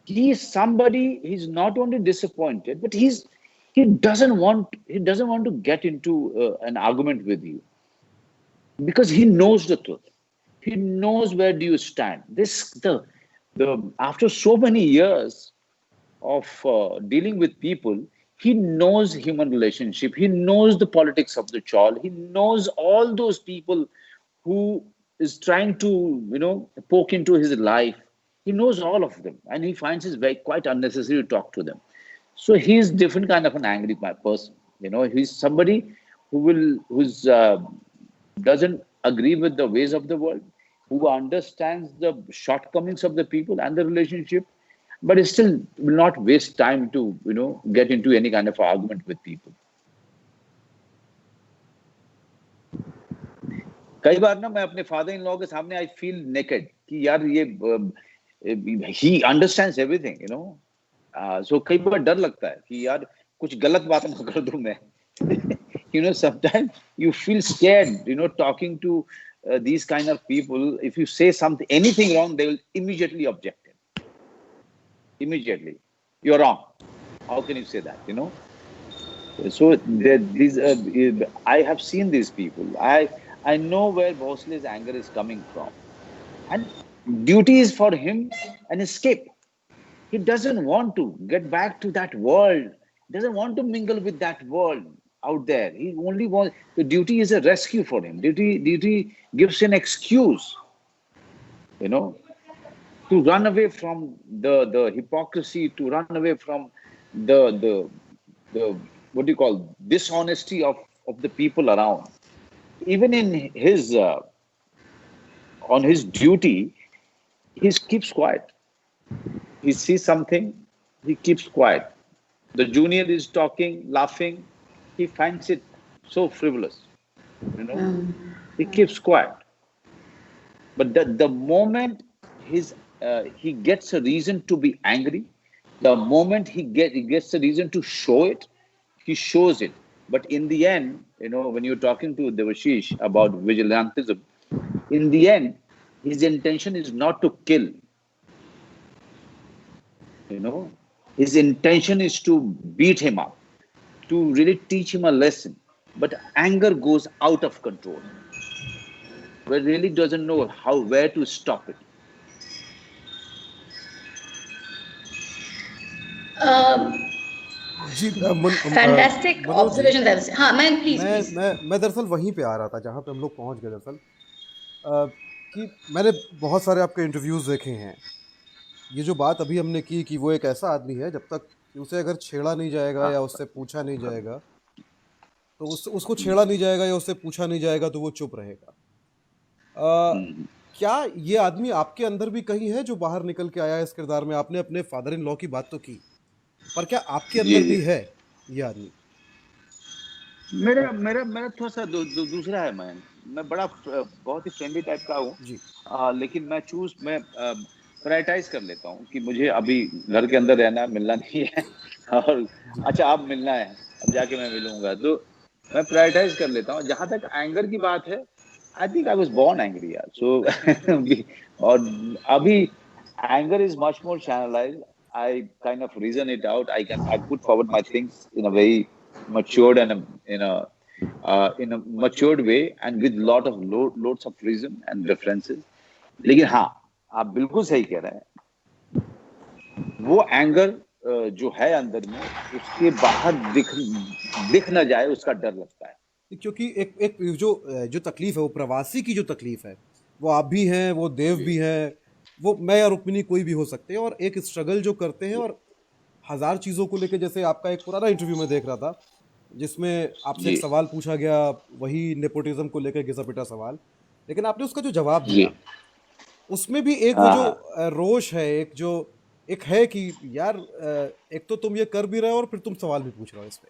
He is somebody. He's not only disappointed, but he doesn't want to get into an argument with you because he knows the truth. He knows where do you stand. After so many years of dealing with people, he knows human relationship. He knows the politics of the chawl. He knows all those people who is trying to, poke into his life. He knows all of them, and he finds it quite unnecessary to talk to them. So he's different kind of an angry person. He's somebody who doesn't agree with the ways of the world, who understands the shortcomings of the people and the relationship, but he still will not waste time to, get into any kind of argument with people. कई बार ना मैं अपने father in law के सामने I feel naked कि यार ये he understands everything, so कई बार डर लगता है कि यार कुछ गलत बात ना कर दूं मैं. Sometimes you feel scared, talking to these kind of people. If you say anything wrong, they will immediately object it. Immediately, you're wrong. How can you say that? So I have seen these people. I know where Bhosle's anger is coming from, and duty is for him an escape. He doesn't want to get back to that world. Doesn't want to mingle with that world out there. He only wants, the duty is a rescue for him. Duty gives an excuse, to run away from the hypocrisy, to run away from the what do you call, dishonesty of the people around. Even in his on his duty, he keeps quiet. He sees something, he keeps quiet. The junior is talking, laughing. He finds it so frivolous, He keeps quiet. But the moment he gets a reason to be angry, the moment he gets a reason to show it, he shows it. But in the end, when you're talking to Devashish about vigilantism, in the end, his intention is not to kill. His intention is to beat him up, to really teach him a lesson. But anger goes out of control, where really doesn't know where to stop it. जी fantastic observation that. हाँ, मैं please मैं दरअसल वहीं पे आ रहा था जहाँ पे हम लोग पहुँच गए दरअसल, कि मैंने बहुत सारे आपके इंटरव्यूज़ देखे हैं. ये जो बात अभी हमने की कि वो एक ऐसा आदमी है, जब तक उसे अगर छेड़ा नहीं जाएगा या उससे पूछा नहीं जाएगा, तो उसको छेड़ा नहीं जाएगा या उससे पूछा नहीं जाएगा तो वो चुप रहेगा. क्या ये आदमी आपके अंदर भी कहीं है जो बाहर निकल के आया है इस किरदार में? आपने अपने फादर इन लॉ की बात तो की, पर क्या आपके अंदर भी है ये आदमी? मेरा थोड़ा सा दूसरा है. मैं बहुत ही फ्रेंडली टाइप का हूँ, लेकिन मैं प्रायोरिटाइज कर लेता हूँ कि मुझे अभी घर के अंदर रहना, मिलना नहीं है, और अच्छा अब मिलना है, अब जाके मैं मिलूंगा, तो मैं प्रायोरिटाइज कर लेता हूँ. जहां तक एंगर की बात है, I think I was born angry यार. सो और अभी anger is much more channelised. I kind of reason it out. I put forward my things in a very matured and in a matured way, and with loads of reason and references. लेकिन हाँ, आप बिल्कुल सही कह रहे हैं. वो anger जो है अंदर में, उसके बाहर दिख ना जाए, उसका डर लगता है. क्योंकि एक जो तकलीफ है, वो प्रवासी की जो तकलीफ है, वो आप भी हैं, वो देव भी हैं, वो मैं या रुक्मिनी कोई भी हो सकते हैं, और एक स्ट्रगल जो करते हैं, और हजार चीज़ों को लेके. जैसे आपका एक पुराना इंटरव्यू में देख रहा था जिसमें आपसे एक सवाल पूछा गया, वही नेपोटिज्म को लेकर घिसा पिटा सवाल, लेकिन आपने उसका जो जवाब दिया, उसमें भी एक वो जो रोष है, एक है कि यार एक तो तुम ये कर भी रहे हो और फिर तुम सवाल भी पूछ रहे हो इस पे.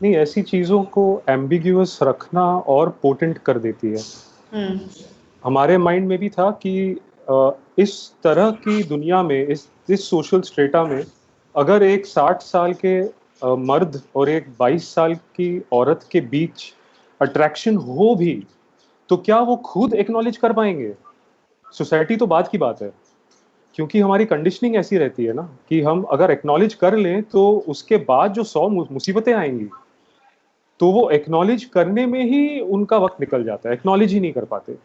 नहीं, ऐसी चीजों को एम्बिग्यूअस रखना और पोटेंट कर देती है। हमारे माइंड में भी था कि इस तरह की दुनिया में, इस सोशल स्ट्रेटा में, अगर एक 60 साल के मर्द और एक 22 साल की औरत के बीच अट्रैक्शन हो भी, तो क्या वो खुद एक्नॉलेज कर पाएंगे? सोसाइटी तो बात की बात है, क्योंकि हमारी कंडीशनिंग ऐसी रहती है ना कि हम अगर एक्नॉलेज कर लें तो उसके बाद जो 100 मुसीबतें आएंगी, तो वो एक्नॉलेज करने में ही उनका वक्त निकल जाता है, एक्नॉलेज ही नहीं कर पाते।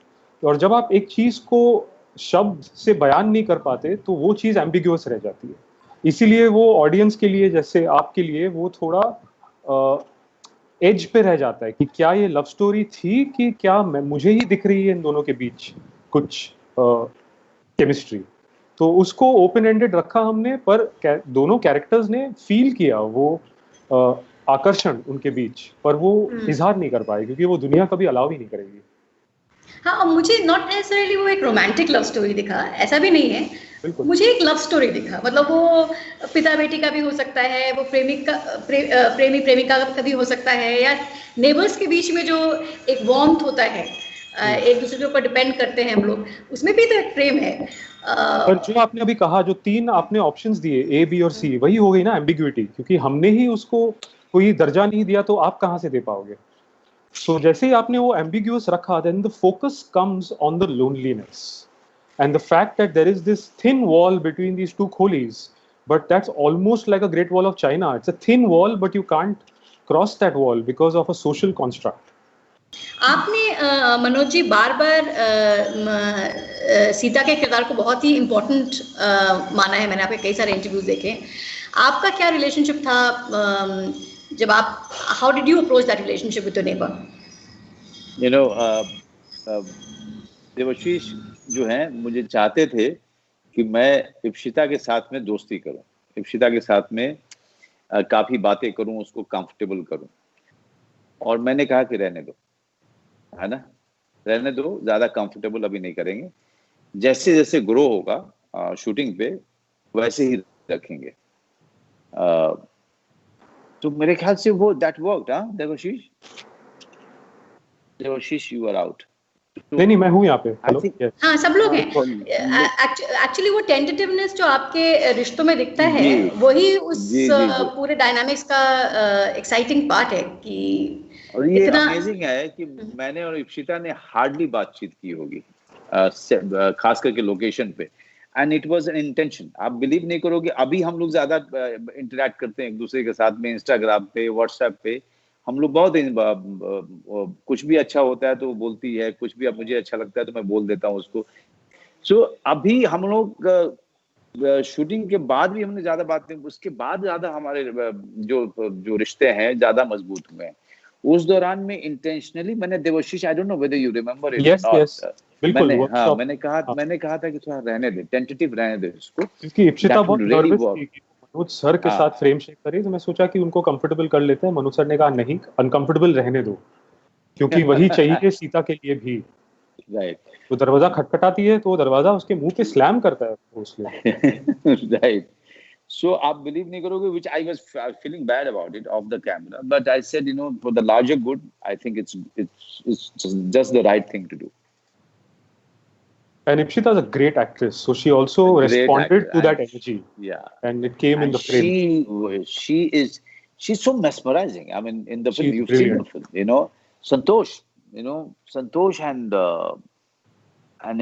और जब आप एक चीज को शब्द से बयान नहीं कर पाते तो वो चीज एम्बिग्यूअस रह जाती है। इसीलिए वो ऑडियंस के लिए, जैसे आपके लिए, वो थोड़ा एज पे रह जाता है कि क्या ये लव स्टोरी थी कि क्या मुझे ही दिख रही है इन दोनों के बीच कुछ केमिस्ट्री। तो उसको ओपन एंडेड रखा हमने, पर दोनों कैरेक्टर्स ने फील किया वो आकर्षण उनके बीच, पर वो इजहार नहीं कर पाए क्योंकि वो दुनिया कभी अलाउ ही नहीं करेगी। हाँ, मुझे नॉट नेसेसरली वो एक रोमांटिक लव स्टोरी दिखा, ऐसा भी नहीं है, मुझे एक लव स्टोरी दिखा। मतलब वो पिता बेटी का भी हो सकता है, वो प्रेमी प्रेमिका का भी हो सकता है, या नेबर्स के बीच में जो एक वार्मथ होता है, एक दूसरे के ऊपर डिपेंड करते हैं हम लोग, उसमें भी तो एक प्रेम है। पर जो आपने अभी कहा, जो 3 आपने ऑप्शंस दिए, ए, बी और सी, वही हो गई ना एम्बिग्विटी, क्योंकि हमने ही उसको कोई दर्जा नहीं दिया तो आप कहाँ से दे पाओगे। सो जैसे ही आपने वो एम्बिग्यूअस रखा, then the focus comes on the loneliness and the fact that there is this thin wall between these two खोलीs, but that's almost like a Great Wall of China. It's a thin wall, but you can't cross that wall because of a social construct. आपने मनोज जी बार बार सीता के किरदार को बहुत ही important माना है। मैंने आपके कई सारे इंटरव्यूज देखे। आपका क्या रिलेशनशिप था जब आप, how did you approach that relationship with your neighbour? You know, Debashish जो हैं मुझे चाहते थे कि मैं इप्सिता के साथ में दोस्ती करूं, इप्सिता के साथ में काफ़ी बातें करूं, उसको कंफर्टेबल करूं, और मैंने कहा कि रहने दो, है ना, रहने दो, ज़्यादा कंफर्टेबल अभी नहीं करेंगे, जैसे जैसे ग्रो होगा शूटिंग पे वैसे ही रखेंगे। तो मेरे ख्याल से वो दैट वर्कड। हाँ Debashish, Debashish you are out. नहीं, मैं हूँ यहाँ पे। हेलो। हाँ, सब लोग हैं। एक्चुअली वो टेंटेटिवनेस जो आपके रिश्तों में दिखता है, वही उस पूरे डायनामिक्स का एक्साइटिंग पार्ट है। कि और ये अमेजिंग है कि मैंने और इप्सिता ने हार्डली बातचीत की होगी, खास करके लोकेशन पे, and it was an intention. आप बिलीव नहीं करोगे, अभी हम लोग ज्यादा इंटरेक्ट करते हैं एक दूसरे के साथ में, इंस्टाग्राम पे, व्हाट्सएप पे, हम लोग बहुत कुछ भी अच्छा होता है तो वो बोलती है, कुछ भी अब मुझे अच्छा लगता है तो मैं बोल देता हूँ उसको। सो अभी हम लोग शूटिंग के बाद भी हमने ज्यादा बातें, उसके बाद ज्यादा हमारे जो रिश्ते हैं ज्यादा मजबूत हुए हैं। उस दौरान में इंटेंशनली मैंने, Debashish, I don't know whether you remember it, मैंने कहा था कि थोड़ा रहने दे, टेंटेटिव रहने दे इसको, क्योंकि इप्सिता बहुत नर्वस थी कि मनोज सर के साथ फ्रेम शेक करे, तो मैं सोचा कि उनको कंफर्टेबल कर लेते हैं। मनोज सर ने कहा नहीं, अनकंफर्टेबल रहने दो, क्योंकि वही चाहिए सीता के लिए भी। राइट। तो दरवाजा खटखटाती है तो दरवाजा उसके मुंह पे स्लैम करता है उसलिए। राइट। So आप believe नहीं करोगे, which I was feeling bad about it off the camera, but I said, you know, for the larger good, I think it's just the right thing to do. And Ipsita is a great actress, so she also responded to that energy. Yeah, and it came in the frame. She's so mesmerizing. I mean, in the film, you've seen the film, you know, Santosh and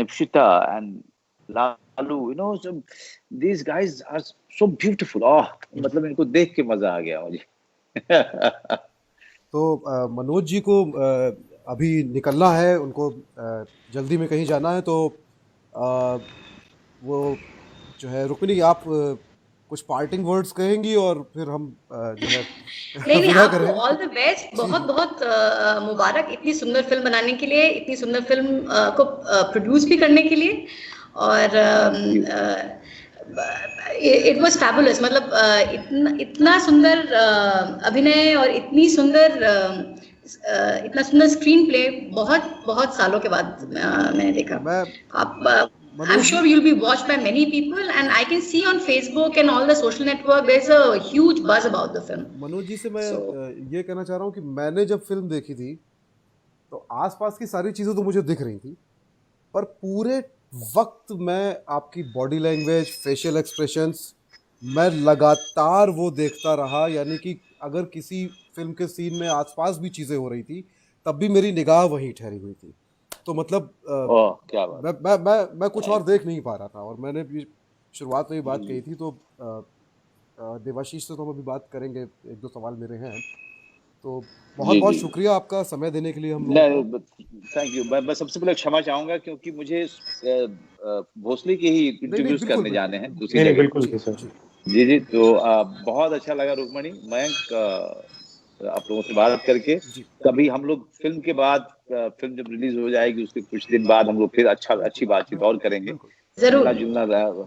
Ipsita and Lalu, you know, so these guys are so beautiful. Oh, मतलब इनको देख के मजा आ गया मुझे। तो मनोज जी को अभी निकलना है, उनको जल्दी में कहीं जाना है, तो वो जो है, रुक्मिणी, आप कुछ पार्टिंग वर्ड्स कहेंगी और फिर हम जो है नहीं, आपको ऑल द बेस्ट, बहुत बहुत मुबारक इतनी सुंदर फिल्म बनाने के लिए, इतनी सुंदर फिल्म को प्रोड्यूस भी करने के लिए, और इट वाज फैबुलस। मतलब इतना सुंदर अभिनय और इतनी सुंदर इतना सुंदर स्क्रीन प्ले बहुत बहुत सालों के बाद मैंने देखा। आप I'm sure you'll be watched by many people, and I can see on Facebook and all the social network there's a huge buzz about the film. Manoj ji से मैं ये कहना चाह रहा हूँ कि मैंने जब फिल्म देखी थी तो आसपास की सारी चीज़ें तो मुझे दिख रही थी, पर पूरे वक्त मैं आपकी बॉडी लैंग्वेज, फेशियल एक्सप्रेशंस, मैं लगातार वो देखता रहा। यानी कि अगर किसी फिल्म के सीन में आसपास भी चीज़ें हो रही थी तब भी मेरी निगाह वहीं ठहरी हुई थी। तो मतलब क्या बात। मैं कुछ और देख नहीं पा रहा था। और मैंने भी शुरुआत में ही बात कही थी, तो देवाशीष से तो हम अभी बात करेंगे, एक दो सवाल मेरे हैं। तो बहुत बहुत शुक्रिया आपका समय देने के लिए हम लोग। Thank you. मैं सबसे पहले क्षमा चाहूंगा क्योंकि मुझे भोसले के ही इंट्रोड्यूस करने जाने हैं दूसरी जगह। बिल्कुल जी। तो बहुत अच्छा लगा रुक्मणी, मयंक, आप लोगों से बात करके। कभी हम लोग फिल्म के बाद, फिल्म जब रिलीज हो जाएगी उसके कुछ दिन बाद हम लोग फिर अच्छी बातचीत और करेंगे, जरूर जुलना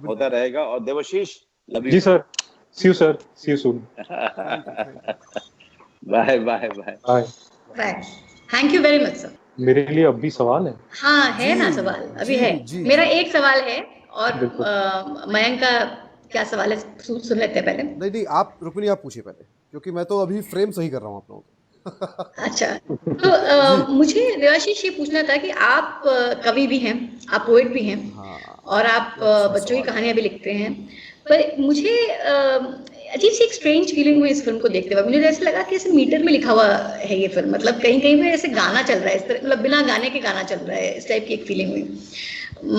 होता रहेगा। और Debashish, love you ji sir, see you soon. Bye. Thank you very much sir. मेरे लिए अब भी सवाल है? हाँ है ना, सवाल अभी है। मेरा एक सवाल है और मयंक का क्या सवाल है सुन लेते हैं पहले। नहीं, आप रुक्मिणी, आप पूछिए पहले, क्योंकि मैं तो अभी फ्रेम सही कर रहा हूँ आप लोगों को। अच्छा, तो मुझे देवाशीष ये पूछना था कि आप कवि भी हैं, आप पोएट भी हैं, और आप बच्चों की कहानियां भी लिखते हैं। पर मुझे अजीब सी एक स्ट्रेंज फीलिंग हुई इस फिल्म को देखते हुए। मुझे ऐसा लगा कि ऐसे मीटर में लिखा हुआ है ये फिल्म, मतलब कहीं कहीं पे ऐसे गाना चल रहा है, इस तरह, मतलब बिना गाने के गाना चल रहा है, इस टाइप की एक फीलिंग हुई।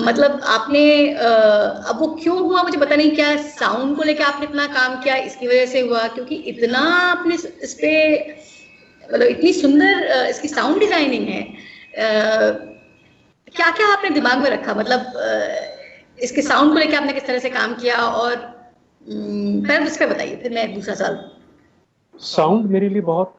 मतलब आपने अब वो क्यों हुआ मुझे पता नहीं, क्या साउंड को लेकर आपने इतना काम किया इसकी वजह से हुआ, क्योंकि इतना आपने इस पे, मतलब इतनी सुंदर इसकी साउंड डिजाइनिंग है। क्या क्या आपने दिमाग में रखा, मतलब इसके साउंड को लेकर आपने किस तरह से काम किया, और पहले उस पर बताइए, फिर मैं दूसरा सवाल। साउंड मेरे लिए बहुत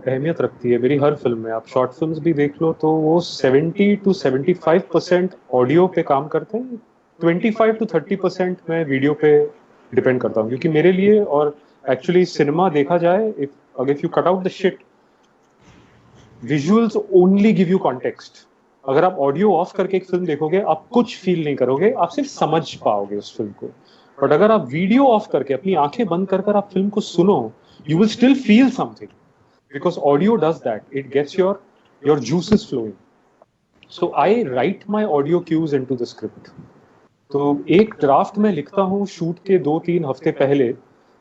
अहमियत रखती है मेरी हर फिल्म में। आप शॉर्ट फिल्म्स भी देख लो तो वो 70 to 75% ऑडियो पे काम करते हैं, 25 to 30% मैं वीडियो पे डिपेंड करता हूँ। क्योंकि मेरे लिए, और एक्चुअली सिनेमा देखा जाए, if you cut out the shit, visuals only give you context. अगर आप ऑडियो ऑफ करके एक फिल्म देखोगे आप कुछ फील नहीं करोगे, आप सिर्फ समझ पाओगे उस फिल्म को। बट अगर आप वीडियो ऑफ करके अपनी आंखें बंद कर आप फिल्म को सुनो, you will still feel something, because audio does that. It gets your juices flowing. So I write my audio cues into the script. तो एक ड्राफ्ट में लिखता हूँ शूट के 2-3 हफ्ते पहले,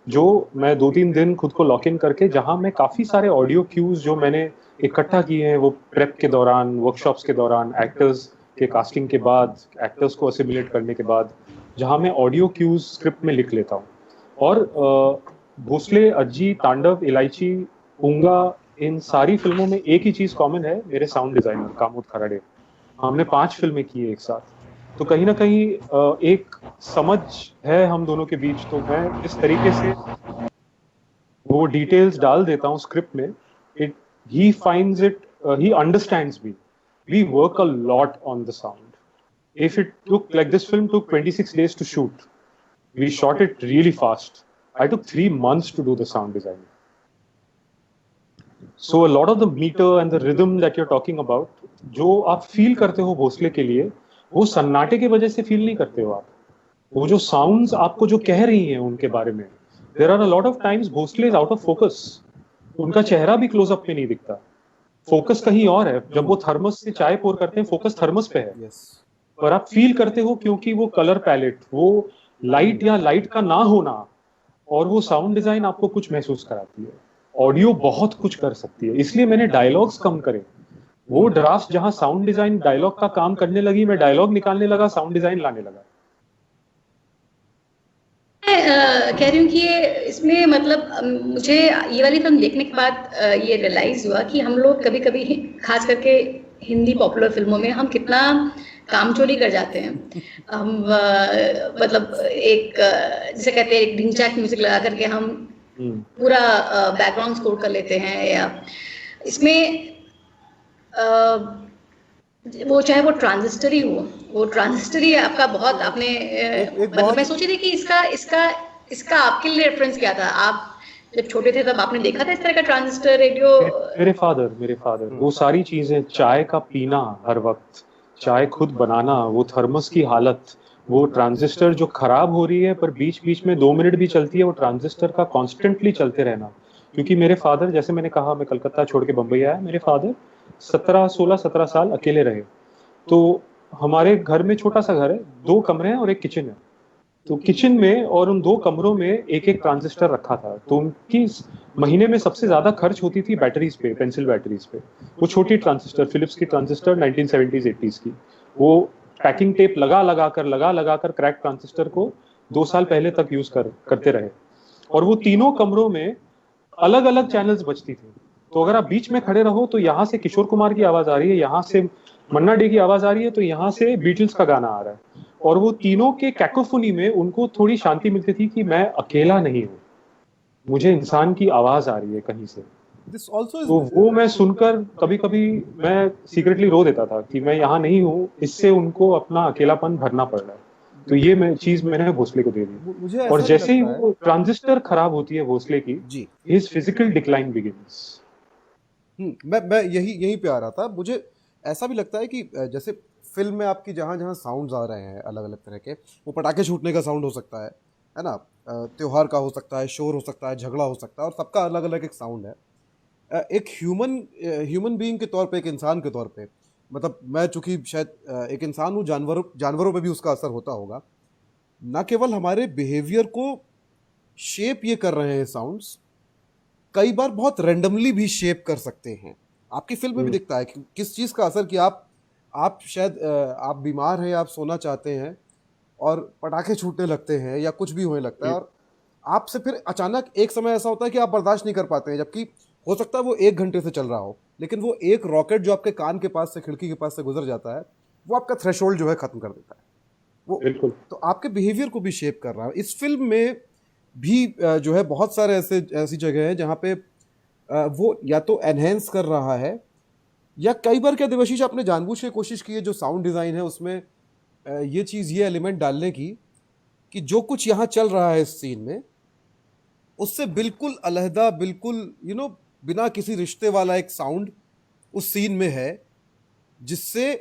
जो मैं 2-3 दिन खुद को लॉक इन करके, जहाँ मैं काफ़ी सारे ऑडियो क्यूज जो मैंने इकट्ठा किए हैं वो प्रेप के दौरान, वर्कशॉप्स के दौरान, एक्टर्स के कास्टिंग के बाद, एक्टर्स को असिमुलेट करने के बाद, जहाँ मैं ऑडियो क्यूज स्क्रिप्ट में लिख लेता हूँ। और भोसले, अज्जी, तांडव, इलायची, पूंगा, इन सारी फिल्मों में एक ही चीज कॉमन है, मेरे साउंड डिजाइनर कामोद खराड़े। हमने 5 फिल्में की एक साथ, तो कहीं ना कहीं एक समझ है हम दोनों के बीच। तो मैं इस तरीके से वो डिटेल्स डाल देता हूँ स्क्रिप्ट में, he finds it, he understands me. We work a lot on the sound. If it took, like this film took 26 days to shoot, we shot it really fast. I took 3 months to do the sound design. So a lot of the meter and the rhythm that you're talking about, जो आप feel करते हो भोसले के लिए, वो सन्नाटे की वजह से फील नहीं करते हो आप। वो जो साउंड्स आपको जो कह रही हैं उनके बारे में, there are a lot of times Bhosle is out of focus. उनका चेहरा भी क्लोजअप में नहीं दिखता, फोकस कहीं और है। जब वो थर्मस से चाय पोर करते हैं, फोकस थर्मस पे है, पर आप फील करते हो क्योंकि वो कलर पैलेट, वो लाइट या लाइट का ना होना, और वो साउंड डिजाइन आपको कुछ महसूस कराती है। ऑडियो बहुत कुछ कर सकती है, इसलिए मैंने डायलॉग्स कम करे। वो ड्राफ्ट जहां साउंड डिजाइन डायलॉग का काम करने लगी, मैं डायलॉग निकालने लगा, साउंड डिजाइन लाने लगा। कह रही हूँ कि इसमें मतलब मुझे ये वाली फिल्म देखने के बाद ये रियलाइज हुआ कि हम लोग कभी कभी, खास करके हिंदी पॉपुलर फिल्मों में, हम कितना कामचोरी कर जाते हैं। हम मतलब एक जैसे कहते हैं, एक ढिंचाक म्यूजिक लगा करके हम पूरा बैकग्राउंड स्कोर कर लेते हैं। या इसमें वो चाहे वो ट्रांजिस्टर ही हो, वो ट्रांजिस्टर ही आपका बहुत, आपने मतलब मैं सोची थी कि इसका आपके लिए रेफरेंस क्या था? आप जब छोटे थे तब आपने देखा था इस तरह का ट्रांजिस्टर रेडियो? मेरे फादर वो सारी चीजें, चाय का पीना हर वक्त, चाय खुद बनाना, वो थर्मस की हालत, वो ट्रांजिस्टर जो खराब हो रही है पर बीच बीच में 2 मिनट भी चलती है, वो ट्रांजिस्टर का कॉन्स्टेंटली चलते रहना। क्योंकि मेरे फादर, जैसे मैंने कहा, मैं कलकत्ता छोड़ के बम्बई आया, मेरे फादर 16-17 साल अकेले रहे। तो हमारे घर में छोटा सा घर है, 2 कमरे हैं और एक किचन है। तो किचन में और उन 2 कमरों में एक एक ट्रांजिस्टर रखा था। तो उनकी महीने में सबसे ज्यादा खर्च होती थी बैटरीज पे, पेंसिल बैटरीज पे। वो छोटी ट्रांजिस्टर, फिलिप्स की ट्रांजिस्टर 1970s 80s की, वो पैकिंग टेप लगा लगा कर क्रैक ट्रांजिस्टर को 2 साल पहले तक यूज करते रहे। और वो तीनों कमरों में अलग अलग चैनल्स बजती थी। तो अगर आप बीच में खड़े रहो तो यहाँ से किशोर कुमार की आवाज आ रही है, यहाँ से मन्ना डे की आवाज आ रही है, तो यहाँ से बीटल्स का गाना आ रहा है। और वो तीनों के कैकोफोनी में उनको थोड़ी शांति मिलती थी कि मैं अकेला नहीं हूँ, मुझे इंसान की आवाज आ रही है कहीं से। This also is तो वो मैं सुनकर कभी कभी मैं सीक्रेटली रो देता था कि मैं यहाँ नहीं हूँ, इससे उनको अपना अकेलापन भरना पड़ रहा है। तो ये चीज मैंने भोसले को दे दी। मुझे और ऐसा भी जैसे ही लगता है वो ट्रांजिस्टर खराब होती है भोसले की, जी। His physical decline begins. मैं यहीं पे आ रहा था। मुझे ऐसा भी लगता है कि जैसे फिल्म में आपकी जहाँ जहाँ साउंड्स आ रहे हैं अलग अलग तरह के, वो पटाखे छूटने का साउंड हो सकता है ना, त्योहार का हो सकता है, शोर हो सकता है, झगड़ा हो सकता है, और सबका अलग अलग एक साउंड है। एक ह्यूमन बीइंग के तौर पे, एक इंसान के तौर पे, मतलब मैं चूंकि शायद एक इंसान हूँ, जानवरों पे भी उसका असर होता होगा। ना केवल हमारे बिहेवियर को शेप ये कर रहे हैं साउंड्स, कई बार बहुत रैंडमली भी शेप कर सकते हैं। आपकी फिल्म में भी दिखता है कि किस चीज़ का असर, कि आप शायद आप बीमार हैं, आप सोना चाहते हैं और पटाखे छूटने लगते हैं या कुछ भी होने लगता है, और आपसे फिर अचानक एक समय ऐसा होता है कि आप बर्दाश्त नहीं कर पाते हैं, जबकि हो सकता है वो 1 घंटे से चल रहा हो, लेकिन वो एक रॉकेट जो आपके कान के पास से, खिड़की के पास से गुजर जाता है, वो आपका थ्रेशोल्ड जो है खत्म कर देता है। वो बिल्कुल। तो आपके बिहेवियर को भी शेप कर रहा है। इस फिल्म में भी जो है बहुत सारे ऐसी जगह है जहाँ पे वो या तो एनहेंस कर रहा है, या कई बार क्या देवाशीष आपने जानबूझ के कोशिश की है जो साउंड डिज़ाइन है उसमें ये चीज़, ये एलिमेंट डालने की कि जो कुछ यहाँ चल रहा है इस सीन में उससे बिल्कुल अलहदा, बिल्कुल बिना किसी रिश्ते वाला एक साउंड उस सीन में है, जिससे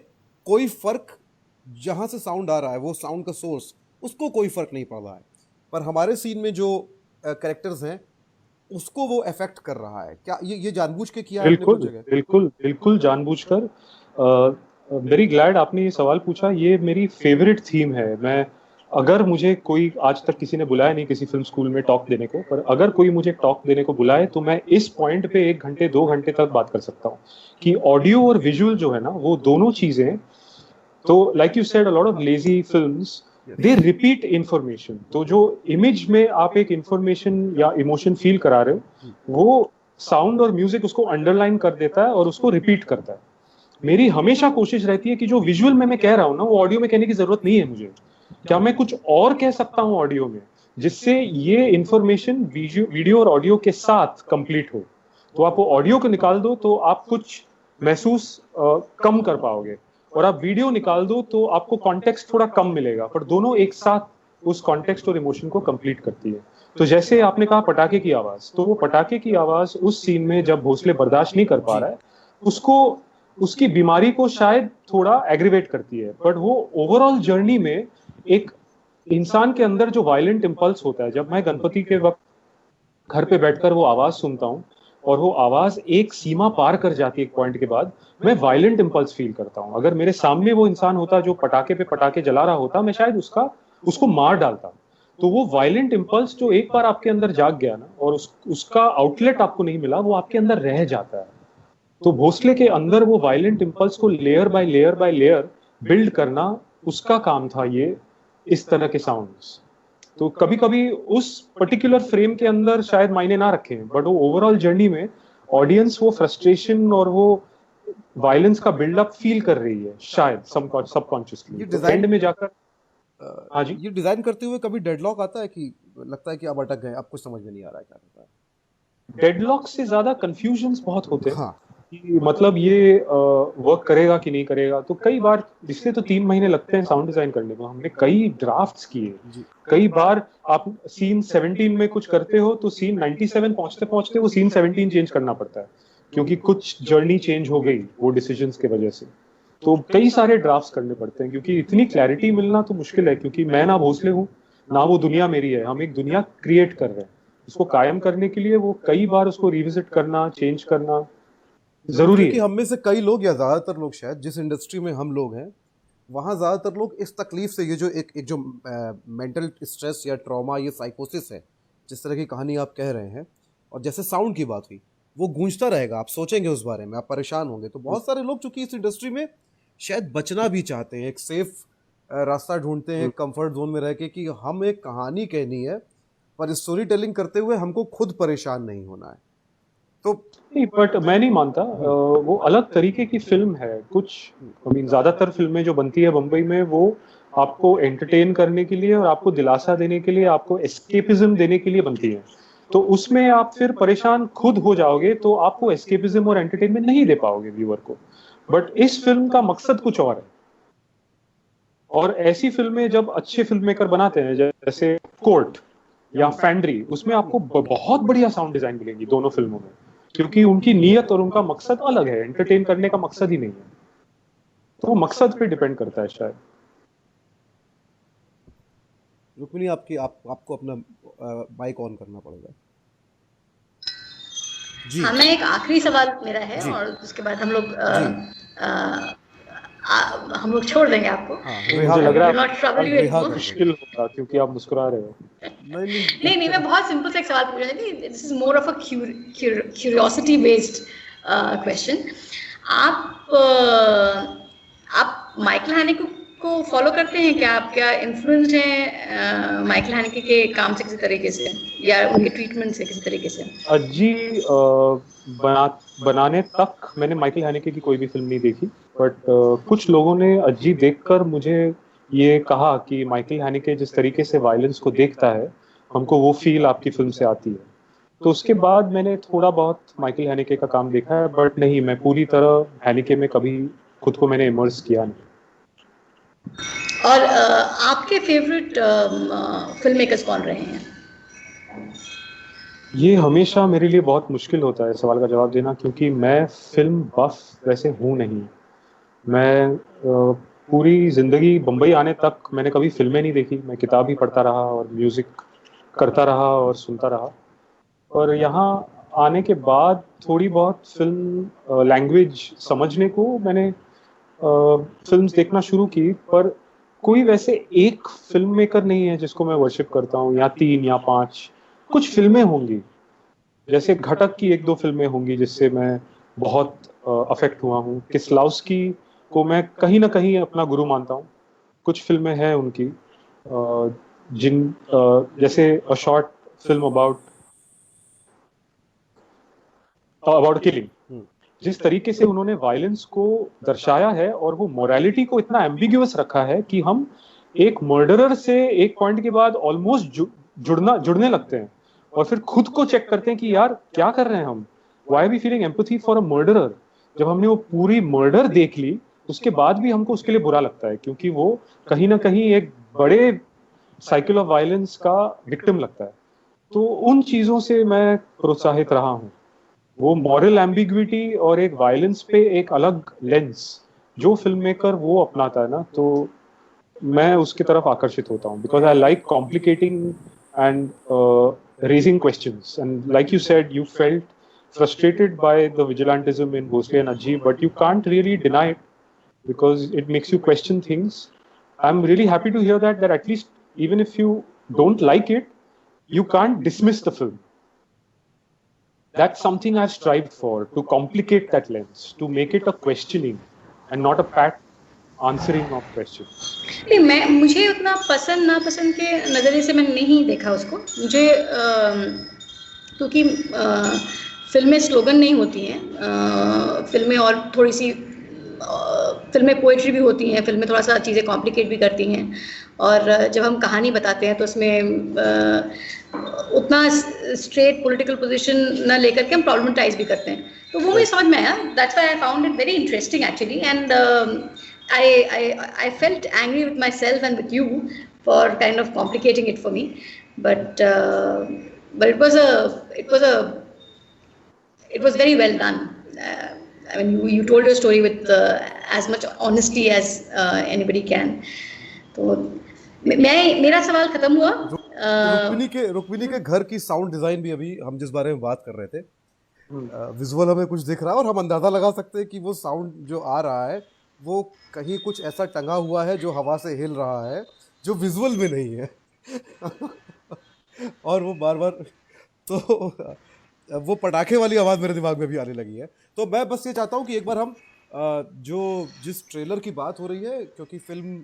कोई फर्क, जहाँ से साउंड आ रहा है वो साउंड का सोर्स, उसको कोई फर्क नहीं पड़ रहा है, पर हमारे सीन में जो कैरेक्टर्स हैं उसको वो अफेक्ट कर रहा है। क्या ये जानबूझ के किया है आपने कुछ जगह? बिल्कुल जानबूझकर। वेरी ग्लैड आपने ये सवाल पूछा। ये मेरी फेवरेट थीम है। मैं, अगर मुझे कोई, आज तक किसी ने बुलाया नहीं किसी फिल्म स्कूल में टॉक देने को, पर अगर कोई मुझे टॉक देने को बुलाए तो मैं इस पॉइंट पे 1 घंटे 2 घंटे तक बात कर सकता हूँ कि ऑडियो और विजुअल जो है ना, वो दोनों चीजें, तो like you said, a lot of lazy films they repeat information. तो जो इमेज में आप एक इंफॉर्मेशन या इमोशन फील करा रहे हो, वो साउंड और म्यूजिक उसको अंडरलाइन कर देता है और उसको रिपीट करता है। मेरी हमेशा कोशिश रहती है कि जो विजुअल में मैं कह रहा हूँ ना, वो ऑडियो में कहने की जरूरत नहीं है मुझे। क्या मैं कुछ और कह सकता हूँ ऑडियो में, जिससे ये इंफॉर्मेशन वीडियो और ऑडियो के साथ कंप्लीट हो। तो आप वो ऑडियो को निकाल दो तो आप कुछ महसूस कम कर पाओगे, और आप वीडियो निकाल दो तो आपको कॉन्टेक्स्ट थोड़ा कम मिलेगा, पर दोनों एक साथ उस कॉन्टेक्स्ट और इमोशन को कंप्लीट करती है। तो जैसे आपने कहा पटाखे की आवाज, तो वो पटाखे की आवाज उस सीन में जब भोसले बर्दाश्त नहीं कर पा रहा है, उसको, उसकी बीमारी को शायद थोड़ा एग्रीवेट करती है, बट वो ओवरऑल जर्नी में एक इंसान के अंदर जो वायलेंट इंपल्स होता है, जब मैं गणपति के वक्त घर पे बैठकर वो आवाज सुनता हूँ और वो आवाज एक सीमा पार कर जाती है एक पॉइंट के बाद, मैं वायलेंट इंपल्स फील करता हूँ। अगर मेरे सामने वो इंसान होता जो पटाखे पे पटाखे जला रहा होता, मैं शायद उसको मार डालता। तो वो वायलेंट इंपल्स जो एक बार आपके अंदर जाग गया ना, और उसका आउटलेट आपको नहीं मिला, वो आपके अंदर रह जाता है। तो भोसले के अंदर वो वायलेंट इंपल्स को लेयर बाय लेयर बिल्ड करना उसका काम था, ये इस तरह के साउंड्स। तो कभी कभी उस पर्टिकुलर फ्रेम के अंदर शायद मायने ना रखें, बट वो ओवरऑल जर्नी में ऑडियंस वो फ्रस्ट्रेशन और वो वायलेंस का बिल्डअप फील कर रही है शायद सबकॉन्शियसली। ये डिजाइन एंड में जाकर हाँ जी, ये डिजाइन करते हुए कभी डेडलॉक आता है कि लगता है कि अब अटक गए, अब कुछ समझ में नहीं आ रहा है क्या करता है? डेडलॉक से ज्यादा कंफ्यूजन्स बहुत होते हैं। हाँ, कि मतलब ये वर्क करेगा कि नहीं करेगा। तो कई बार, इसलिए तो 3 महीने लगते हैं साउंड डिजाइन करने में। हमने कई ड्राफ्ट्स किए। कई बार आप सीन 17 में कुछ करते हो तो सीन 97 पहुंचते पहुंचते वो सीन 17 चेंज करना पड़ता है, क्योंकि कुछ जर्नी चेंज हो गई वो डिसीजंस के वजह से। तो कई सारे ड्राफ्ट्स करने पड़ते हैं, क्योंकि इतनी क्लैरिटी मिलना तो मुश्किल है, क्योंकि मैं ना भोसले हूँ ना वो दुनिया मेरी है, हम एक दुनिया क्रिएट कर रहे हैं। उसको कायम करने के लिए वो कई बार उसको रिविजिट करना, चेंज करना जरूरी क्योंकि है। हम में से कई लोग या ज़्यादातर लोग शायद जिस इंडस्ट्री में हम लोग हैं वहाँ ज़्यादातर लोग इस तकलीफ से, ये जो एक जो मेंटल स्ट्रेस या ट्रॉमा, ये साइकोसिस है, जिस तरह की कहानी आप कह रहे हैं, और जैसे साउंड की बात हुई, वो गूंजता रहेगा, आप सोचेंगे उस बारे में, आप परेशान होंगे। तो बहुत सारे लोग चूंकि इस इंडस्ट्री में शायद बचना भी चाहते हैं, एक सेफ रास्ता ढूंढते हैं कंफर्ट जोन में रह के, कि हम एक कहानी कहनी है पर स्टोरी टेलिंग करते हुए हमको खुद परेशान नहीं होना है। तो नहीं, बट मैं नहीं मानता, वो अलग तरीके की फिल्म है। कुछ ज्यादातर फिल्में जो बनती है बम्बई में, वो आपको एंटरटेन करने के लिए और आपको दिलासा देने के लिए, आपको एस्केपिज्म देने के लिए बनती है। तो उसमें आप फिर परेशान खुद हो जाओगे, तो आप वो एस्केपिज्म और एंटरटेनमेंट नहीं दे पाओगे व्यूअर को। बट इस फिल्म का मकसद कुछ और है। और ऐसी फिल्में जब अच्छे फिल्म मेकर बनाते हैं, जैसे कोर्ट या फैंड्री, उसमें आपको बहुत बढ़िया साउंड डिजाइन मिलेगी दोनों फिल्मों में, क्योंकि उनकी नीयत और उनका मकसद अलग है। एंटरटेन करने का मकसद ही नहीं है, तो वो मकसद पे डिपेंड करता है शायद। रुक्मिणी, आपको अपना माइक ऑन करना पड़ेगा जी। हाँ, मैं एक आखिरी सवाल मेरा है जी। और उसके बाद हम लोग जी। हम लोग छोड़ देंगे आपको। हाँ, मुझे लग रहा Not trouble you है anymore. मुश्किल होगा, क्योंकि आप मुस्कुरा रहे हो। नहीं, मैं बहुत सिंपल सा एक सवाल पूछ रही थी। This is more of a curiosity based question. आप माइकल हैनेके को फॉलो करते हैं क्या? आप क्या इन्फ्लुएंस्ड हैं माइकल हैनेके के काम से किसी तरीके से, या उनके ट्रीटमेंट से किसी तरीके से? अज्जी बनाने तक मैंने माइकल हैनेके की कोई भी फिल्म नहीं देखी, बट कुछ लोगों ने अज्जी देखकर मुझे ये कहा कि माइकल हैनेके जिस तरीके से वायलेंस को देखता है, हमको वो फील आपकी फिल्म से आती है। तो उसके बाद मैंने थोड़ा बहुत माइकल हैनेके का काम देखा है, बट नहीं, मैं पूरी तरह हैनेके में कभी खुद को मैंने इमर्स किया नहीं। और आपके फेवरेट फिल्म मेकर्स कौन रहे हैं? ये हमेशा मेरे लिए बहुत मुश्किल होता है सवाल का जवाब देना, क्योंकि मैं फिल्म बफ वैसे हूँ नहीं। मैं पूरी जिंदगी बम्बई आने तक मैंने कभी फिल्में नहीं देखी। मैं किताब ही पढ़ता रहा और म्यूजिक करता रहा और सुनता रहा। और यहाँ आने के बाद थोड़ी बहुत फिल्म लैंग्वेज समझने को मैंने फिल्म्स देखना शुरू की, पर कोई वैसे एक फिल्म मेकर नहीं है जिसको मैं वर्शिप करता हूँ, या 3 या 5। कुछ फिल्में होंगी, जैसे घटक की 1-2 फिल्में होंगी जिससे मैं बहुत अफेक्ट हुआ हूँ। किस्लावस्की को मैं कहीं ना कहीं अपना गुरु मानता हूँ। कुछ फिल्में हैं उनकी जैसे a short film about killing, जिस तरीके से उन्होंने वायलेंस को दर्शाया है और वो मोरालिटी को इतना एम्बिग्युअस रखा है कि हम एक मर्डरर से एक पॉइंट के बाद ऑलमोस्ट जुड़ने लगते हैं, और फिर खुद को चेक करते हैं कि यार क्या कर रहे हैं हम, why are we feeling empathy for a murderer. जब हमने वो पूरी मर्डर देख ली, उसके बाद भी हमको उसके लिए बुरा लगता है, क्योंकि वो कहीं ना कहीं एक बड़े साइकिल ऑफ वायलेंस का विक्टिम लगता है। तो उन चीजों से मैं प्रोत्साहित रहा हूँ। वो मॉरल एम्बिग्विटी और एक वायलेंस पे एक अलग लेंस जो फिल्म मेकर वो अपनाता है ना, तो मैं उसकी तरफ आकर्षित होता हूँ, because I like complicating and raising questions. And like you said, you felt frustrated by the vigilantism in Bhosle and Ajji, but you can't really deny it because it makes you question things. I'm really happy to hear that at least even if you don't like it, you can't dismiss the film. That's something I've strived for, to complicate that lens, to make it a questioning and not a pat answering of questions. नहीं, मुझे उतना पसंद नापसंद के नज़रिए से मैंने नहीं देखा उसको। मुझे क्योंकि फिल्में स्लोगन नहीं होती हैं, फिल्में और थोड़ी सी फिल्में पोइट्री भी होती हैं, फिल्में थोड़ा सा चीज़ें कॉम्प्लिकेट भी करती हैं, और जब हम कहानी बताते हैं तो उसमें उतना स्ट्रेट पॉलिटिकल पोजीशन न लेकर के हम प्रॉब्लमेटाइज भी करते हैं। तो वो मुझे समझ में आया। That's why I found it very interesting actually, and I felt angry with myself and with you for kind of complicating it for me, but it was very well done. I mean, you told your story with as much honesty as anybody can. तो मेरा सवाल खत्म हुआ। रुक्मिनी के घर की sound design भी अभी हम जिस बारे में बात कर रहे थे, विजुअल हमें कुछ दिख रहा है और हम अंदाजा लगा सकते हैं कि वो साउंड जो आ रहा है वो कहीं कुछ ऐसा टंगा हुआ है जो हवा से हिल रहा है, जो विजुअल में नहीं है। और वो बार बार तो वो पटाखे वाली आवाज़ मेरे दिमाग में भी आने लगी है। तो मैं बस ये चाहता हूँ कि एक बार हम जिस ट्रेलर की बात हो रही है, क्योंकि फिल्म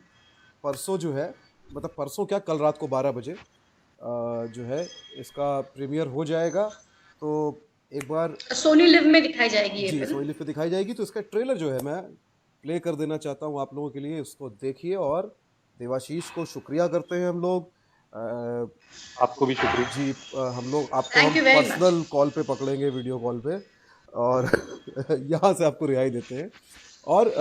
परसों जो है, मतलब परसों क्या, कल रात को 12 बजे जो है इसका प्रीमियर हो जाएगा। तो एक बार सोनी लिव में दिखाई जाएगी, जी सोनी लिव पे दिखाई जाएगी। तो इसका ट्रेलर जो है मैं प्ले कर देना चाहता हूँ आप लोगों के लिए, उसको देखिए। और देवाशीष को शुक्रिया करते हैं हम लोग, आपको भी शुक्रिया जी। हम लोग आपको हम पर्सनल कॉल पे पकड़ेंगे, वीडियो कॉल पे, और यहाँ से आपको रिहाई देते हैं। और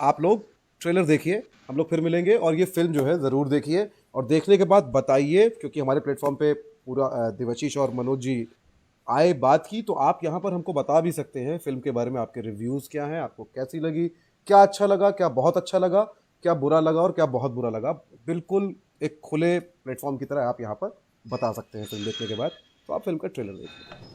आप लोग ट्रेलर देखिए, हम लोग फिर मिलेंगे। और ये फिल्म जो है ज़रूर देखिए और देखने के बाद बताइए, क्योंकि हमारे प्लेटफॉर्म पे पूरा देवाशीष और मनोज जी आए बात की, तो आप यहाँ पर हमको बता भी सकते हैं फिल्म के बारे में आपके रिव्यूज़ क्या हैं, आपको कैसी लगी, क्या अच्छा लगा, क्या बहुत अच्छा लगा, क्या बुरा लगा और क्या बहुत बुरा लगा। बिल्कुल एक खुले प्लेटफॉर्म की तरह आप यहाँ पर बता सकते हैं फिल्म देखने के बाद। तो आप फिल्म का ट्रेलर देखिए।